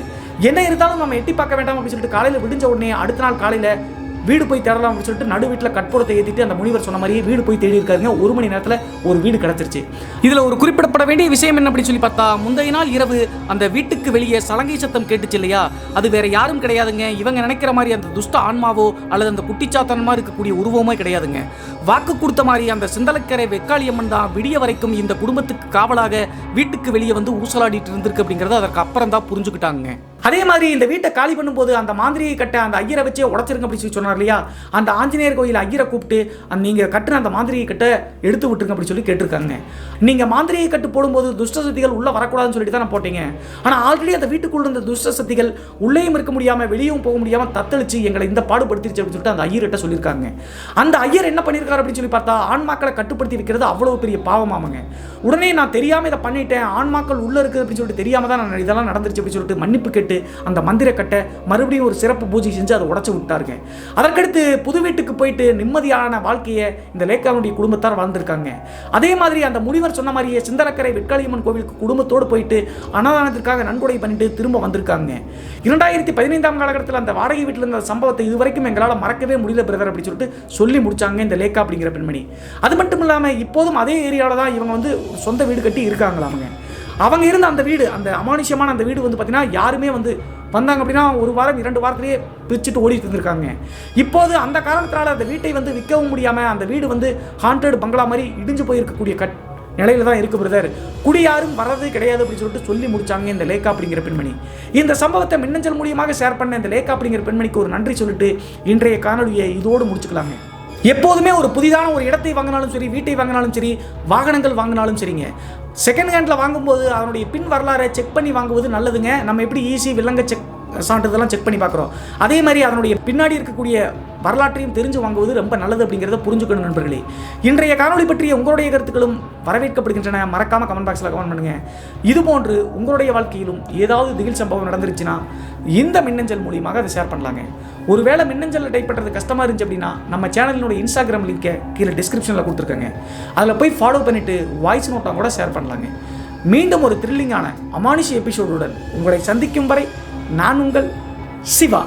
என்ன இருந்தாலும் நம்ம எட்டி பார்க்க வேண்டாம் அப்படின்னு சொல்லிட்டு காலையில் விடிஞ்ச உடனே அடுத்த நாள் காலையில் வீடு போய் தேடலாம் அப்படின்னு சொல்லிட்டு நடு வீட்டில் கட்புறத்தை ஏற்றிட்டு அந்த முனிவர் சொன்ன மாதிரியே வீடு போய் தேடி இருக்காருங்க. 1 மணி நேரத்தில் ஒரு வீடு கிடச்சிருச்சு. இதில் ஒரு குறிப்பிடப்பட வேண்டிய விஷயம் என்ன அப்படின்னு சொல்லி பார்த்தா, முந்தைய நாள் இரவு அந்த வீட்டுக்கு வெளியே சலங்கை சத்தம் கேட்டுச்சு இல்லையா, அது வேற யாரும் கிடையாதுங்க. இவங்க நினைக்கிற மாதிரி அந்த துஷ்ட ஆன்மாவோ அல்லது அந்த குட்டிச்சாத்தனமா இருக்கக்கூடிய உருவமோ கிடையாதுங்க. வாக்கு கொடுத்த மாதிரி அந்த சிந்தலக்கரை வெட்காளியம்மன் தான் விடிய வரைக்கும் இந்த குடும்பத்துக்கு காவலாக வீட்டுக்கு வெளியே ஊசலாடிட்டு இருந்திருக்கு அப்படிங்கிறது அதற்கு அப்புறம் தான் புரிஞ்சுக்கிட்டாங்க. அதே மாதிரி இந்த வீட்டை காலி பண்ணும்போது அந்த மாந்திரியை கட்ட அந்த ஐயரை வச்சே உடச்சிருங்க அப்படின்னு சொல்லி சொன்னார் இல்லையா, அந்த ஆஞ்சநேயர் கோயில் ஐயரை கூப்பிட்டு நீங்கள் கட்டுன அந்த மாந்திரியை கட்ட எடுத்து விட்டுருங்க அப்படின்னு சொல்லி கேட்டிருக்காங்க. நீங்கள் மாந்திரியை கட்டு போடும்போது துஷ்ட சக்திகள் உள்ளே வரக்கூடாதுன்னு சொல்லிட்டு தான் போட்டீங்க. ஆனால் ஆல்ரெடி அந்த வீட்டுக்குள்ள இருந்த துஷ்ட சக்திகள் உள்ளேயும் இருக்க முடியாமல் வெளியும் போக முடியாமல் தத்தளிச்சு எங்களை இந்த பாடுபடுத்திருச்சு அப்படின்னு சொல்லிட்டு அந்த ஐயர்கிட்ட சொல்லியிருக்காங்க. அந்த ஐயர் என்ன பண்ணியிருக்காரு அப்படின்னு சொல்லி பார்த்தா, ஆன்மாக்களை கட்டுப்படுத்தி வைக்கிறது அவ்வளோ பெரிய பாவமாமங்க. உடனே நான் தெரியாமல் இதை பண்ணிட்டேன், ஆன்மாக்கள் உள்ளே இருக்குது அப்படின்னு சொல்லிட்டு தெரியாமல் தான் நான் இதெல்லாம் நடந்துருச்சு அப்படின்னு சொல்லிட்டு மன்னிப்பு கேட்டு அந்த மந்திர கட்ட மறுபடியும் ஒரு சிறப்பு பூஜை செஞ்சு அதை உடைச்சு விட்டாருங்க. அதற்கடுத்து புது வீட்டுக்கு போயிட்டு நிம்மதியான வாழ்க்கையை இந்த லேக்காவுடைய குடும்பத்தார் வாழ்ந்திருக்காங்க. அதே மாதிரி அந்த முனிவர் சொன்ன மாதிரியே சிந்தரக்கரை வெட்காளியம்மன் கோவிலுக்கு குடும்பத்தோடு போயிட்டு அன்னதானத்திற்காக நன்கொடை பண்ணிட்டு திரும்ப வந்திருக்காங்க. 2015 காலகட்டத்தில் அந்த வாடகை வீட்டில் இருந்த சம்பவத்தை இதுவரைக்கும் எங்களால் மறக்கவே முடியல பிரதர் அப்படின்னு சொல்லிட்டு சொல்லி முடிச்சாங்க இந்த லேக்கா அப்படிங்கிற பெண்மணி. அது மட்டும் இல்லாமல் இப்போதும் அதே ஏரியாவில் தான் இவங்க வந்து சொந்த வீடு கட்டி இருக்காங்களாமுங்க. அவங்க இருந்த அந்த வீடு, அந்த அமானுஷ்யமான அந்த வீடு வந்து பார்த்தீங்கன்னா யாருமே வந்து வந்தாங்க அப்படின்னா 1 வாரம் 2 வாரத்திலேயே பிரிச்சுட்டு ஓடிட்டு இருந்திருக்காங்க. இப்போது அந்த காரணத்தினால அந்த வீட்டை வந்து விற்கவும் முடியாமல் அந்த வீடு வந்து ஹாண்டட் பங்களா மாதிரி இடிஞ்சு போயிருக்கக்கூடிய நிலையில தான் இருக்கு பிரதர். குடி யாரும் வர்றது கிடையாது அப்படின்னு சொல்லிட்டு சொல்லி முடிச்சாங்க இந்த லேக்கா அப்படிங்கிற பெண்மணி. இந்த சம்பவத்தை மின்னஞ்சல் மூலியமாக ஷேர் பண்ண இந்த லேக்கா அப்படிங்கிற பெண்மணிக்கு ஒரு நன்றி சொல்லிட்டு இன்றைய காணொலியை இதோடு முடிச்சுக்கலாங்க. எப்போதுமே ஒரு புதிதான ஒரு இடத்தை வாங்கினாலும் சரி, வீட்டை வாங்கினாலும் சரி, வாகனங்கள் வாங்கினாலும் சரிங்க, செகண்ட் ஹேண்டில் வாங்கும்போது அதனுடைய பின் வரலாறை செக் பண்ணி வாங்குவது நல்லதுங்க. நம்ம எப்படி ஈஸி வில்லங்க செக் சான்றிதழெல்லாம் செக் பண்ணி பார்க்குறோம், அதே மாதிரி அதனுடைய பின்னாடி இருக்கக்கூடிய வரலாற்றையும் தெரிஞ்சு வாங்குவது ரொம்ப நல்லது அப்படிங்கிறத புரிஞ்சுக்கணும் நண்பர்களே. இன்றைய காணொலி பற்றிய உங்களுடைய கருத்துக்களும் வரவேற்கப்படுகின்றன. மறக்காமல் கமெண்ட் பாக்ஸில் கமெண்ட் பண்ணுங்கள். இதுபோன்று உங்களுடைய வாழ்க்கையிலும் ஏதாவது திகில் சம்பவம் நடந்துருச்சுன்னா இந்த மின்னஞ்சல் மூலியமாக அதை ஷேர் பண்ணலாங்க. ஒருவேளை மின்னஞ்சலில் டைப் பண்ணுறது கஷ்டமாக இருந்துச்சு அப்படின்னா நம்ம சேனலினுடைய இன்ஸ்டாகிராம் லிங்கை கீழே டிஸ்கிரிப்ஷனில் கொடுத்துருக்கேங்க. அதில் போய் ஃபாலோ பண்ணிவிட்டு வாய்ஸ் நோட்டாக கூட ஷேர் பண்ணலாங்க. மீண்டும் ஒரு த்ரில்லிங்கான அமானுஷ எபிசோடுடன் உங்களை சந்திக்கும் வரை நான் உங்கள் சிவா.